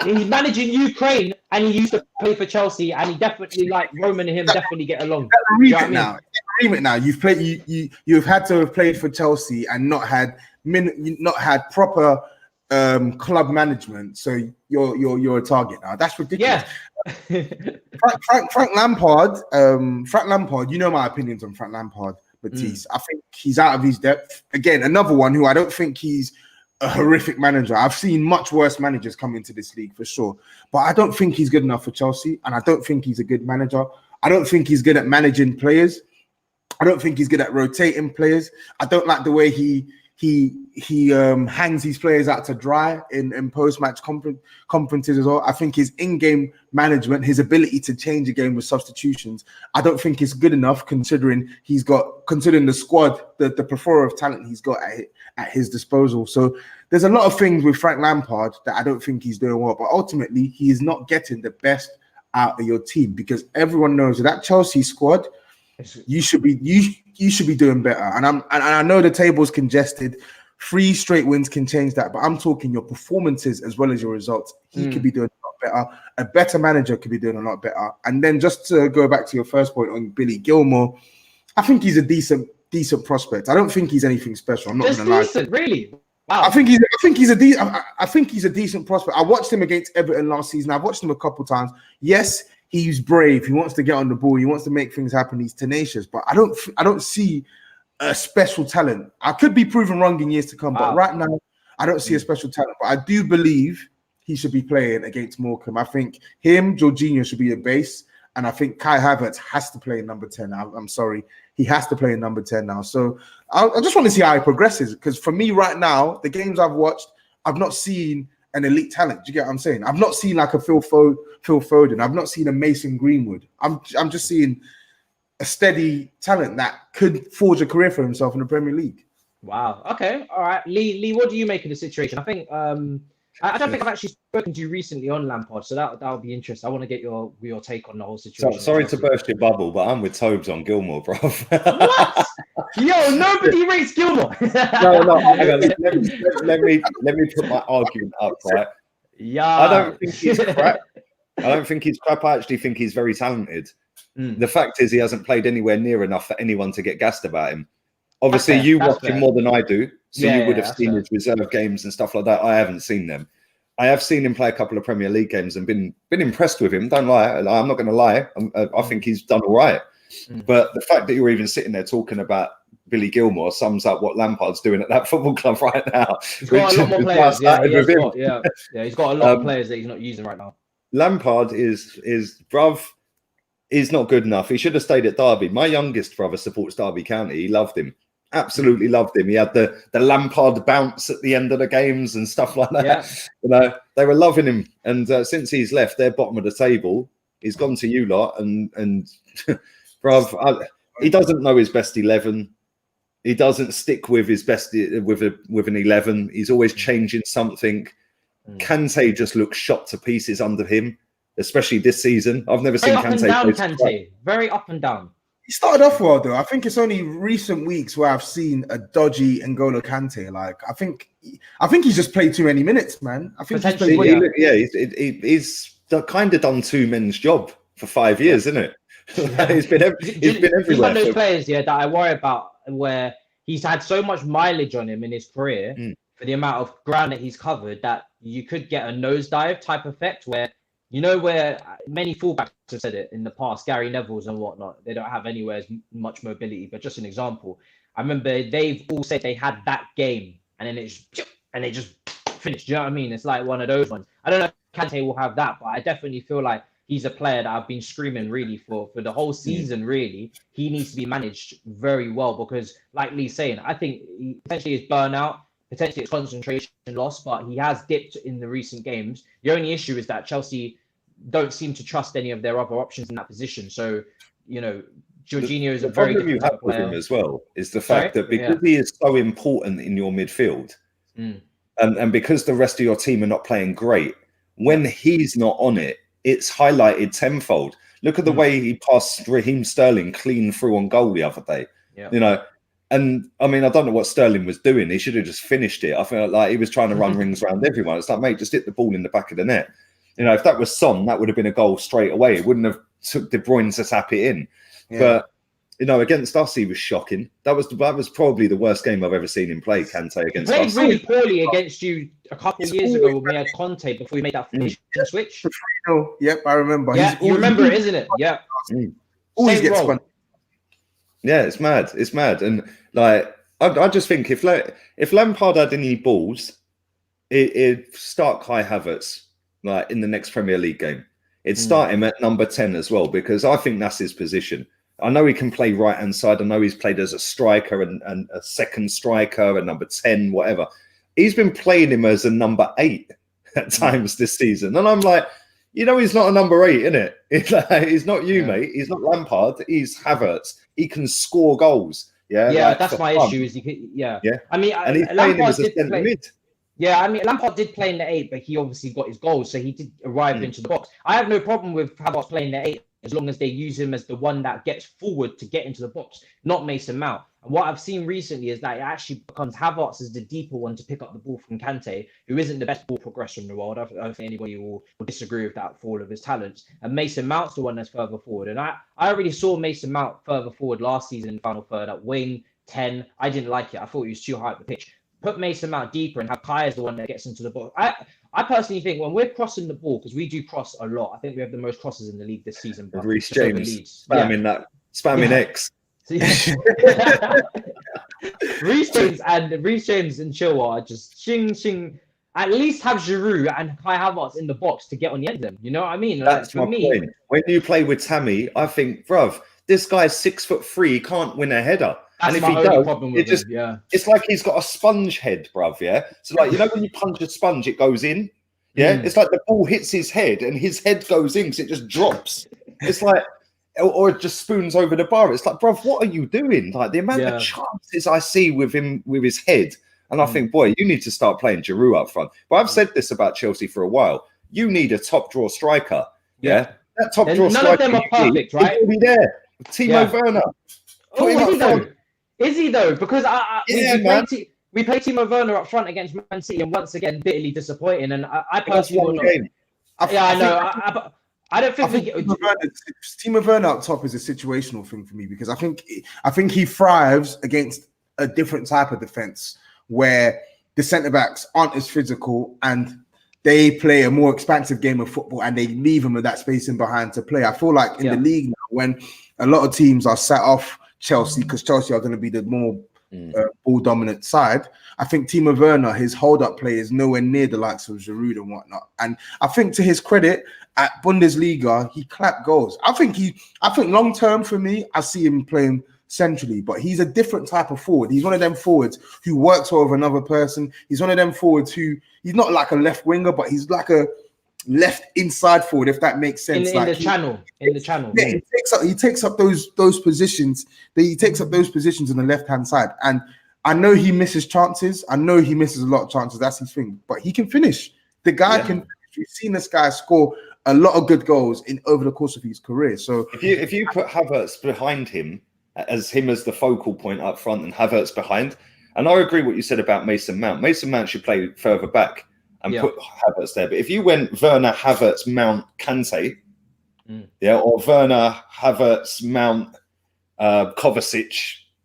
He's managing Ukraine and he used to play for Chelsea and he definitely Roman and him definitely get along. Now you've had to have played for Chelsea and not had proper club management, so you're a target now. That's ridiculous. Yeah. Frank Lampard, you know my opinions on Frank Lampard, Matisse. I think he's out of his depth. Again, another one who I don't think he's a horrific manager. I've seen much worse managers come into this league for sure, but I don't think he's good enough for Chelsea, and I don't think he's a good manager. I don't think he's good at managing players. I don't think he's good at rotating players. I don't like the way he hangs these players out to dry in post-match conferences as well. I think his in-game management, his ability to change a game with substitutions, I don't think is good enough considering the squad, the plethora of talent he's got at his disposal. So there's a lot of things with Frank Lampard that I don't think he's doing well, but ultimately he is not getting the best out of your team because everyone knows that Chelsea squad, you should be doing better. And I know the table's congested. 3 straight wins can change that, but I'm talking your performances as well as your results. He could be doing a lot better. A better manager could be doing a lot better. And then just to go back to your first point on Billy Gilmour, I think he's a decent prospect. I don't think he's anything special. I'm not going to lie. Decent, really? Wow. I think he's a decent prospect. I watched him against Everton last season. I've watched him a couple times. Yes, he's brave. He wants to get on the ball. He wants to make things happen. He's tenacious, but I don't see a special talent. I could be proven wrong in years to come, but right now I don't see a special talent. But I do believe he should be playing against Morecambe. I think him, Jorginho should be the base, and I think Kai Havertz has to play in number 10. I'm sorry, he has to play in number 10 now. So I just want to see how he progresses because for me right now, the games I've watched, I've not seen an elite talent. Do you get what I'm saying? I've not seen like a Phil Foden. I've not seen a Mason Greenwood. I'm just seeing a steady talent that could forge a career for himself in the Premier League. Wow. Okay. All right. Lee, what do you make of the situation? I think I don't think I've actually spoken to you recently on Lampard, so that would be interesting. I want to get your take on the whole situation. Sorry to burst your bubble, but I'm with Tobs on Gilmour, bro. What? Yo, nobody rates Gilmour. No. Hang on. Let me put my argument up, right? Yeah. I don't think he's crap. I actually think he's very talented. The fact is he hasn't played anywhere near enough for anyone to get gassed about him. Obviously, you watch him more than I do, so you would have seen his reserve games and stuff like that. I haven't seen them. I have seen him play a couple of Premier League games and been impressed with him. Don't lie. I'm not going to lie. I think he's done all right. But the fact that you're even sitting there talking about Billy Gilmore sums up what Lampard's doing at that football club right now. He's got a lot more players. He's got a lot of players that he's not using right now. Lampard is not good enough. He should have stayed at Derby. My youngest brother supports Derby County. He loved him. Absolutely loved him. He had the Lampard bounce at the end of the games and stuff like that. Yeah. You know, they were loving him. And since he's left, they're bottom of the table. He's gone to you lot, and bruv, he doesn't know his best 11. He doesn't stick with his best with an 11. He's always changing something. Kante just looks shot to pieces under him, especially this season. I've never seen Kante. Very up and down. He started off well, though. I think it's only recent weeks where I've seen a dodgy N'Golo Kante. Like, I think he's just played too many minutes, man. I think he's kind of done two men's job for 5 years, isn't it? he's been everywhere. He's one of those players, that I worry about, where he's had so much mileage on him in his career for the amount of ground that he's covered that you could get a nosedive type effect where, where many fullbacks have said it in the past, Gary Neville's and whatnot, they don't have anywhere as much mobility. But just an example, I remember they've all said they had that game and then they just finished. Do you know what I mean? It's like one of those ones. I don't know if Kante will have that, but I definitely feel like he's a player that I've been screaming really for the whole season. Really, he needs to be managed very well because, like Lee's saying, I think potentially his burnout, potentially it's concentration loss, but he has dipped in the recent games. The only issue is that Chelsea don't seem to trust any of their other options in that position. So, Jorginho is a very problem you have with player. him as well is the fact that because he is so important in your midfield, and because the rest of your team are not playing great, when he's not on it, it's highlighted tenfold. Look at the way he passed Raheem Sterling clean through on goal the other day. Yeah. And I mean, I don't know what Sterling was doing. He should have just finished it. I feel like he was trying to run rings around everyone. It's like, mate, just hit the ball in the back of the net. If that was Son, that would have been a goal straight away. It wouldn't have took De Bruyne to tap it in. Yeah. But against us, he was shocking. That was probably the worst game I've ever seen him play. Kante against us. He played really poorly against you a couple of years ago when we had Conte before we made that switch. Yep, I remember. Yeah, you remember it, isn't it? Yeah. Always gets spun. Yeah, it's mad. It's mad. And like, I just think if Lampard had any balls, it'd start Kai Havertz like in the next Premier League game. It'd start him at number 10 as well, because I think that's his position. I know he can play right hand side. I know he's played as a striker and a second striker, a number 10, whatever. He's been playing him as a number 8 at times this season. And I'm like, he's not a number 8, innit? He's not you, mate. He's not Lampard. He's Havertz. He can score goals. Yeah, that's my issue. Is I mean, and he's playing him as a centre mid. Yeah, I mean, Lampard did play in the 8, but he obviously got his goals, so he did arrive into the box. I have no problem with Havertz playing the 8 as long as they use him as the one that gets forward to get into the box, not Mason Mount. And what I've seen recently is that it actually becomes Havertz as the deeper one to pick up the ball from Kante, who isn't the best ball progressor in the world. I don't think anybody will disagree with that for all of his talents. And Mason Mount's the one that's further forward. And I already saw Mason Mount further forward last season in the final third at wing 10. I didn't like it. I thought he was too high up the pitch. Put Mason Mount deeper and have Kai as the one that gets into the box. I personally think when we're crossing the ball, because we do cross a lot, I think we have the most crosses in the league this season. Reece James spamming X. Reece James and Chilwell are just shing. At least have Giroud and Kai Havertz in the box to get on the end of them. You know what I mean? That's my point. When you play with Tammy, I think, bruv, this guy's 6'3", he can't win a header. That's and if he does, it's like he's got a sponge head, bruv, yeah? So like, when you punch a sponge, it goes in, yeah? It's like the ball hits his head and his head goes in because it just drops. It's like, or it just spoons over the bar. It's like, bruv, what are you doing? Like the amount of chances I see with him, with his head. And I think, boy, you need to start playing Giroud up front. But I've said this about Chelsea for a while. You need a top draw striker, yeah? That top draw striker. None of them are perfect, right? He'll be there. Timo Werner. Is he though? Because we played Timo Werner up front against Man City, and once again bitterly disappointing. And I personally, I know. I don't think Timo Werner up top is a situational thing for me, because I think he thrives against a different type of defense where the centre backs aren't as physical and they play a more expansive game of football and they leave him with that space in behind to play. I feel like in the league now, when a lot of teams are set off Chelsea, because Chelsea are going to be the more ball dominant side. I think Timo Werner, his hold up play is nowhere near the likes of Giroud and whatnot. And I think to his credit, at Bundesliga, he clapped goals. I think long term for me, I see him playing centrally, but he's a different type of forward. He's one of them forwards who works well with another person. He's one of them forwards who, he's not like a left winger, but he's like a left inside forward, if that makes sense. In the channel. Yeah, he takes up those positions. He takes up those positions on the left hand side, and I know he misses chances. I know he misses a lot of chances. That's his thing, but he can finish. The guy can finish. We've seen this guy score a lot of good goals over the course of his career. So if you put Havertz behind him as the focal point up front and Havertz behind, and I agree what you said about Mason Mount. Mason Mount should play further back and put Havertz there. But if you went Werner, Havertz, Mount, Kante, or Werner, Havertz, Mount, Kovacic,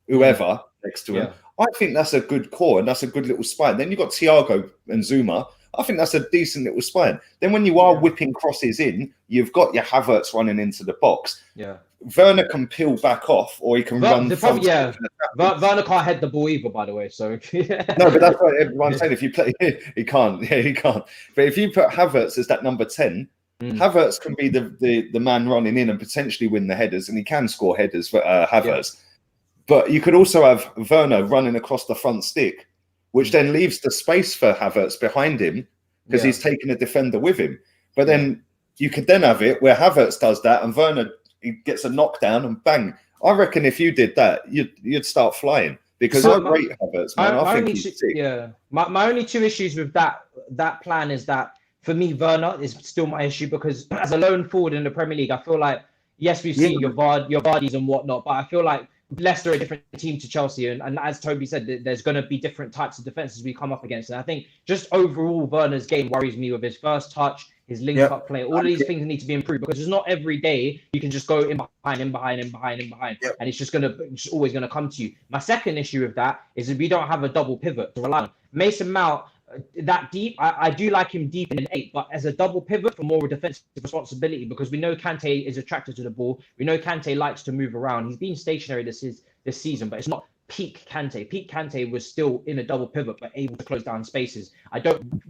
whoever next to him, I think that's a good core and that's a good little spine. Then you've got Thiago and Zuma. I think that's a decent little spine. Then when you are whipping crosses in, you've got your Havertz running into the box. Yeah. Werner can peel back off, or he can run. Werner can't head the ball either, by the way. So no, but that's what everyone's saying. If you play, he can't. Yeah, he can't. But if you put Havertz as that number 10, Havertz can be the man running in and potentially win the headers, and he can score headers for Havertz. Yeah. But you could also have Werner running across the front stick, which then leaves the space for Havertz behind him because he's taking a defender with him. But then you could then have it where Havertz does that and Werner gets a knockdown and bang. I reckon if you did that, you'd start flying because I rate Havertz, man. I think he's sick. Yeah. My only two issues with that plan is that for me, Werner is still my issue because as a lone forward in the Premier League, I feel like, yes, we've seen your Vardys and whatnot, but I feel like Leicester are a different team to Chelsea, and as Toby said, there's going to be different types of defenses we come up against. And I think just overall, Werner's game worries me with his first touch, his link-up play. All of these things need to be improved because it's not every day you can just go in behind, and it's just always gonna come to you. My second issue with that is if we don't have a double pivot to rely on. Mason Mount, that deep, I do like him deep in an 8, but as a double pivot for more defensive responsibility, because we know Kante is attracted to the ball. We know Kante likes to move around. He's been stationary this season, but it's not peak Kante. Peak Kante was still in a double pivot, but able to close down spaces. I don't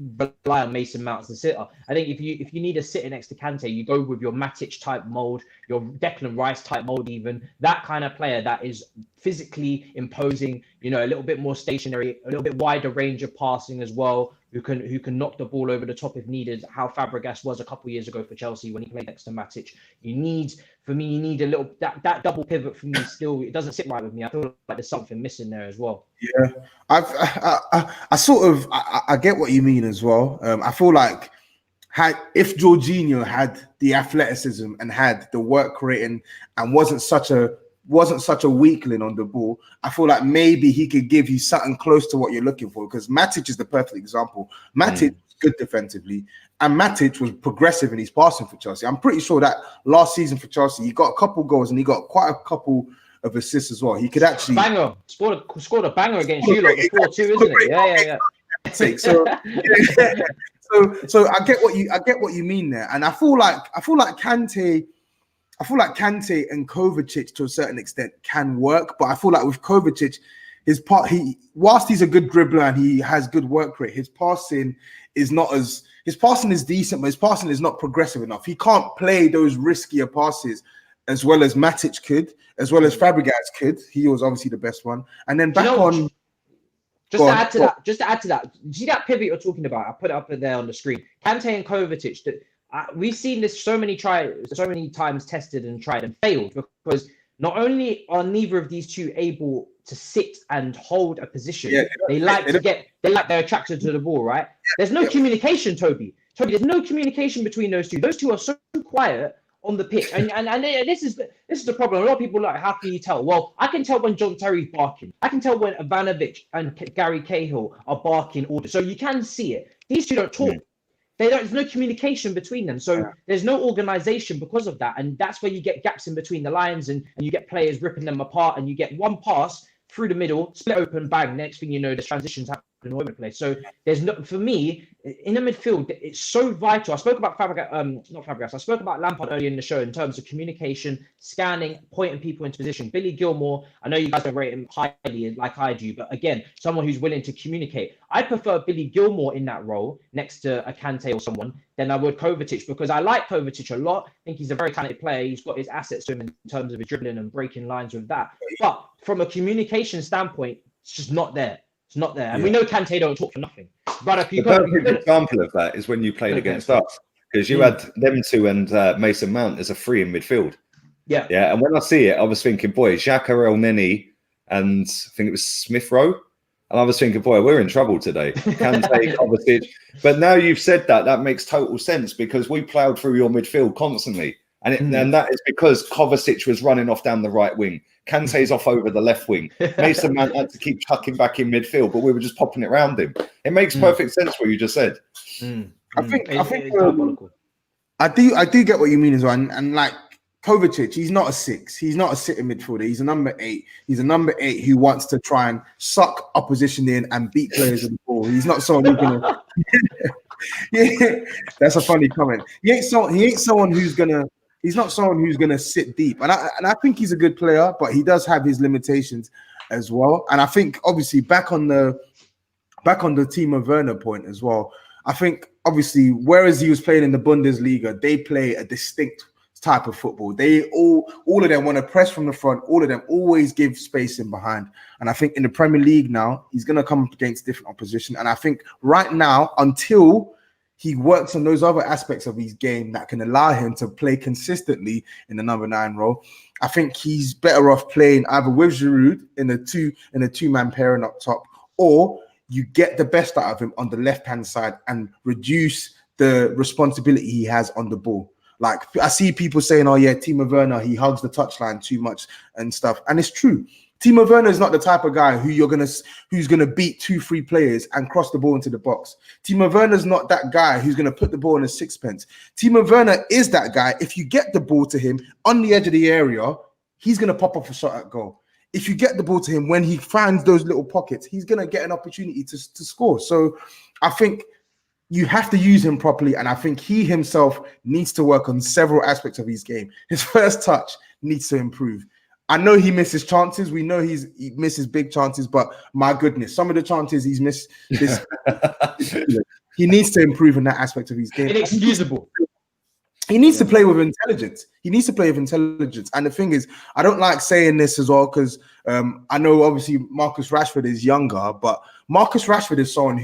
rely on Mason Mount as a sitter. I think if you need a sitter next to Kante, you go with your Matic type mold, your Declan Rice type mold, even that kind of player that is physically imposing, a little bit more stationary, a little bit wider range of passing as well, who can knock the ball over the top if needed, how Fabregas was a couple of years ago for Chelsea when he played next to Matic. You need a little, that double pivot for me still, it doesn't sit right with me. I feel like there's something missing there as well. Yeah, I get what you mean as well. I feel like if Jorginho had the athleticism and had the work rating and wasn't such a weakling on the ball, I feel like maybe he could give you something close to what you're looking for, because Matic is the perfect example. Matic was good defensively, and Matic was progressive in his passing for Chelsea. I'm pretty sure that last season for Chelsea, he got a couple goals and he got quite a couple of assists as well. He could actually scored a banger against you, like 4-2, isn't it? Yeah. So I get what you mean there, and I feel like Kante and Kovacic to a certain extent can work, but I feel like with Kovacic, whilst he's a good dribbler and he has good work rate, his passing is decent, but his passing is not progressive enough. He can't play those riskier passes as well as Matic could, as well as Fabregas could. He was obviously the best one. And then just to add to that, see that pivot you're talking about? I put it up there on the screen. Kante and Kovacic. We've seen this so many times tested and tried and failed, because not only are neither of these two able to sit and hold a position, they're attracted to the ball, right? There's no communication, Toby, there's no communication between those two. Those two are so quiet on the pitch, and this is the problem. A lot of people are like, how can you tell? Well, I can tell when John Terry's barking. I can tell when Ivanovic and Gary Cahill are barking orders. So you can see it. These two don't talk. There's no communication between them. So there's no organization because of that. And that's where you get gaps in between the lines, and you get players ripping them apart, and you get one pass through the middle, split open, bang. Next thing you know, there's transitions happening all over the place. So there's no, for me, in the midfield, it's so vital. I spoke about I spoke about Lampard earlier in the show in terms of communication, scanning, pointing people into position. Billy Gilmour, I know you guys don't rate him highly like I do, but again, someone who's willing to communicate. I prefer Billy Gilmour in that role next to a Kante or someone than I would Kovacic, because I like Kovacic a lot. I think he's a very talented player. He's got his assets to him in terms of his dribbling and breaking lines with that. But from a communication standpoint, it's just not there. It's not there. And we know Kante don't talk for nothing. But the perfect example of that is when you played against us, because you had them two and Mason Mount as a free in midfield. Yeah. Yeah. And when I see it, I was thinking, boy, Xhaka, El Neni, and I think it was Smith Rowe. And I was thinking, boy, we're in trouble today. Kante, Kovacic. But now you've said that, that makes total sense, because we ploughed through your midfield constantly. And that is because Kovacic was running off down the right wing. Kante's off over the left wing. Mason Mount had to keep chucking back in midfield, but we were just popping it around him. It makes perfect sense what you just said. I think I do get what you mean as well. And like Kovacic, he's not a 6. He's not a sitting midfielder. He's a number 8. He's a number 8 who wants to try and suck opposition in and beat players with the ball. He's not someone who's gonna. Yeah, that's a funny comment. He ain't someone who's gonna. He's not someone who's going to sit deep. And I think he's a good player, but he does have his limitations as well. And I think, obviously, back on the Timo Werner point as well, I think, obviously, whereas he was playing in the Bundesliga, they play a distinct type of football. They all of them want to press from the front. All of them always give space in behind. And I think in the Premier League now, he's going to come up against different opposition. And I think right now, until he works on those other aspects of his game that can allow him to play consistently in the number 9 role, I think he's better off playing either with Giroud in a two-man pairing up top, or you get the best out of him on the left-hand side and reduce the responsibility he has on the ball. Like, I see people saying, oh yeah, Timo Werner, he hugs the touchline too much and stuff. And it's true. Timo Werner is not the type of guy who's gonna beat 2-3 players and cross the ball into the box. Timo Werner is not that guy who's gonna put the ball in a sixpence. Timo Werner is that guy. If you get the ball to him on the edge of the area, he's gonna pop off a shot at goal. If you get the ball to him when he finds those little pockets, he's gonna get an opportunity to score. So I think you have to use him properly, and I think he himself needs to work on several aspects of his game. His first touch needs to improve. I know he misses chances. We know he misses big chances, but my goodness, some of the chances he's missed, he needs to improve in that aspect of his game. Inexcusable. He needs to play with intelligence. And the thing is, I don't like saying this as well, because I know obviously Marcus Rashford is younger, but Marcus Rashford is someone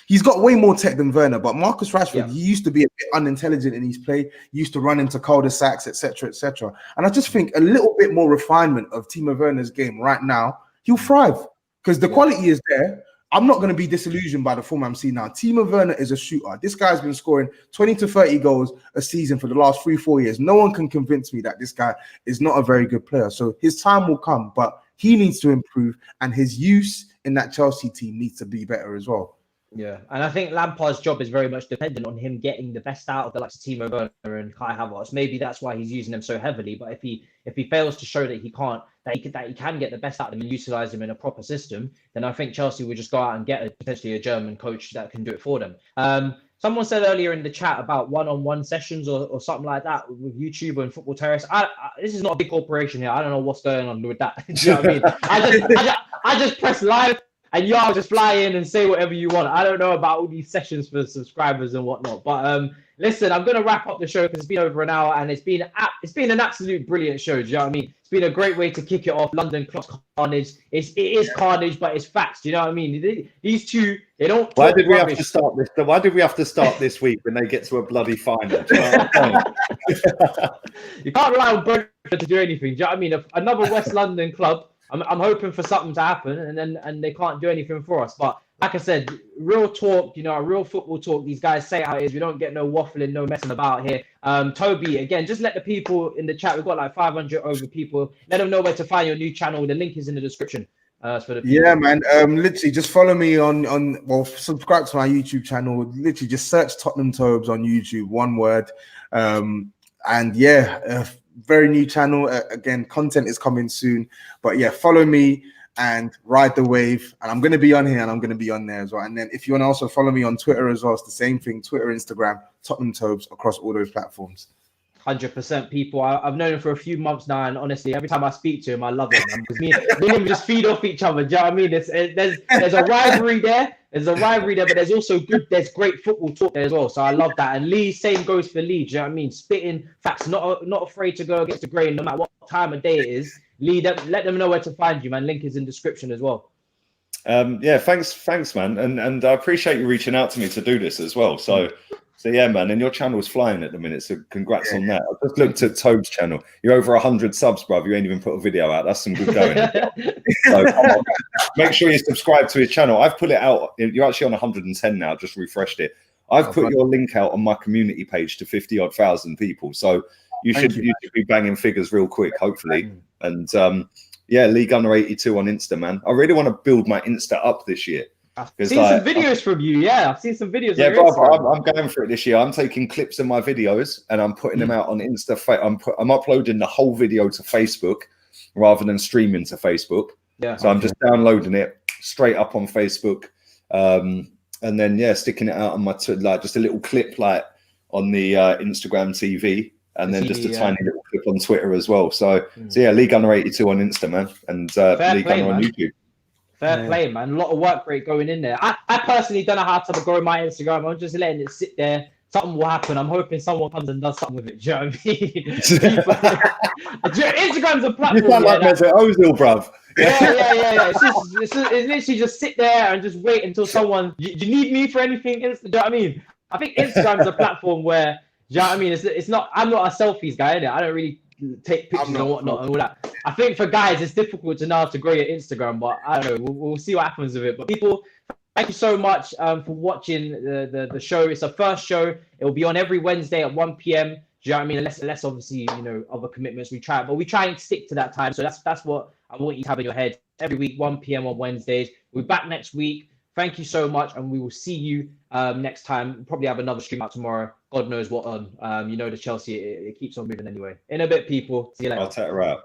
he's got way more tech than Werner, but Marcus Rashford, he used to be a bit unintelligent in his play, used to run into cul-de-sacs, etc., etc. And I just think a little bit more refinement of Timo Werner's game right now, he'll thrive, because the quality is there. I'm not going to be disillusioned by the form I'm seeing now. Timo Werner is a shooter. This guy's been scoring 20 to 30 goals a season for the last 3-4 years. No one can convince me that this guy is not a very good player. So his time will come, but he needs to improve, and his use in that Chelsea team needs to be better as well. Yeah, and I think Lampard's job is very much dependent on him getting the best out of the likes of Timo Werner and Kai Havertz. Maybe that's why he's using them so heavily. But if he fails to show that he can get the best out of them and utilize them in a proper system, then I think Chelsea will just go out and get potentially a German coach that can do it for them. Someone said earlier in the chat about one-on-one sessions or something like that with YouTube and Football Terrace. This is not a big corporation here. I don't know what's going on with that. Do you know what I mean? I just press live and y'all just fly in and say whatever you want. I don't know about all these sessions for subscribers and whatnot. But listen, I'm going to wrap up the show because it's been over an hour and it's been an absolute brilliant show. Do you know what I mean? It's been a great way to kick it off. London Clubs Carnage. It is carnage, but it's facts. Do you know what I mean? These two, they don't. Why did we have to start this? Why did we have to start this week when they get to a bloody final? You can't rely on Brentford to do anything. Do you know what I mean? Another West London club. I'm hoping for something to happen, and they can't do anything for us. But like I said, real talk, real football talk. These guys say how it is. We don't get no waffling, no messing about here. Toby, again, just let the people in the chat. We've got like 500 over people. Let them know where to find your new channel. The link is in the description. For the people. Yeah, man. Literally, just follow me on subscribe to my YouTube channel. Literally, just search Tottenham Tobs on YouTube, one word. And yeah. Very new channel. Again, content is coming soon. But yeah, follow me. and ride the wave. And I'm going to be on here and I'm going to be on there as well. And then if you want to also follow me on Twitter as well, it's the same thing, Twitter, Instagram, Tottenham Tobs, across all those platforms. 100% people. I've known him for a few months now, and honestly, every time I speak to him, I love him, man, because me and him just feed off each other. Do you know what I mean? There's a rivalry there. There's a rivalry there, but there's also there's great football talk there as well. So I love that. And Lee, same goes for Lee. Do you know what I mean? Spitting facts, not afraid to go against the grain, no matter what time of day it is. Lee, let them know where to find you, man. Link is in description as well. Yeah, thanks, man, and I appreciate you reaching out to me to do this as well. So yeah, man, and your channel's flying at the minute, so congrats on that. I just looked at Tobes' channel. You're over 100 subs, bruv. You ain't even put a video out. That's some good going. So come on, make sure you subscribe to his channel. I've put it out. You're actually on 110 now. Just refreshed it. I've put your link out on my community page to 50,000 people. So you should be banging figures real quick, hopefully. And yeah, Lee Gunner 82 on Insta, man. I really want to build my Insta up this year. I've seen some videos from you. Yeah, I've seen some videos. Yeah, bro, I'm going for it this year. I'm taking clips of my videos and I'm putting them out on Insta. I'm uploading the whole video to Facebook rather than streaming to Facebook. Yeah. So I'm just downloading it straight up on Facebook, and then sticking it out on my just a little clip like on the Instagram TV, and then just a tiny little clip on Twitter as well. So yeah, Lee Gunner 82 on Insta, man, and Lee Gunner on YouTube. Fair play, man. A lot of work rate going in there. I personally don't know how to grow my Instagram. I'm just letting it sit there. Something will happen. I'm hoping someone comes and does something with it. Do you know what I mean? Instagram's a platform. You sound like Mesut Ozil, bruv. Yeah. It's literally just sit there and just wait until someone. You need me for anything? Do you know what I mean? I think Instagram's a platform where, do you know what I mean? It's not. I'm not a selfies guy, innit? I don't really take pictures and whatnot and all that. I think for guys, it's difficult to know how to grow your Instagram, but I don't know. We'll see what happens with it. But people, thank you so much for watching the show. It's our first show. It will be on every Wednesday at 1 p.m. Do you know what I mean? Unless obviously, other commitments we try, but we try and stick to that time. So that's what I want you to have in your head. Every week, 1 p.m. on Wednesdays. We're back next week. Thank you so much, and we will see you next time. We'll probably have another stream out tomorrow. God knows what on. The Chelsea, it keeps on moving anyway. In a bit, people. See you later. I'll take her out.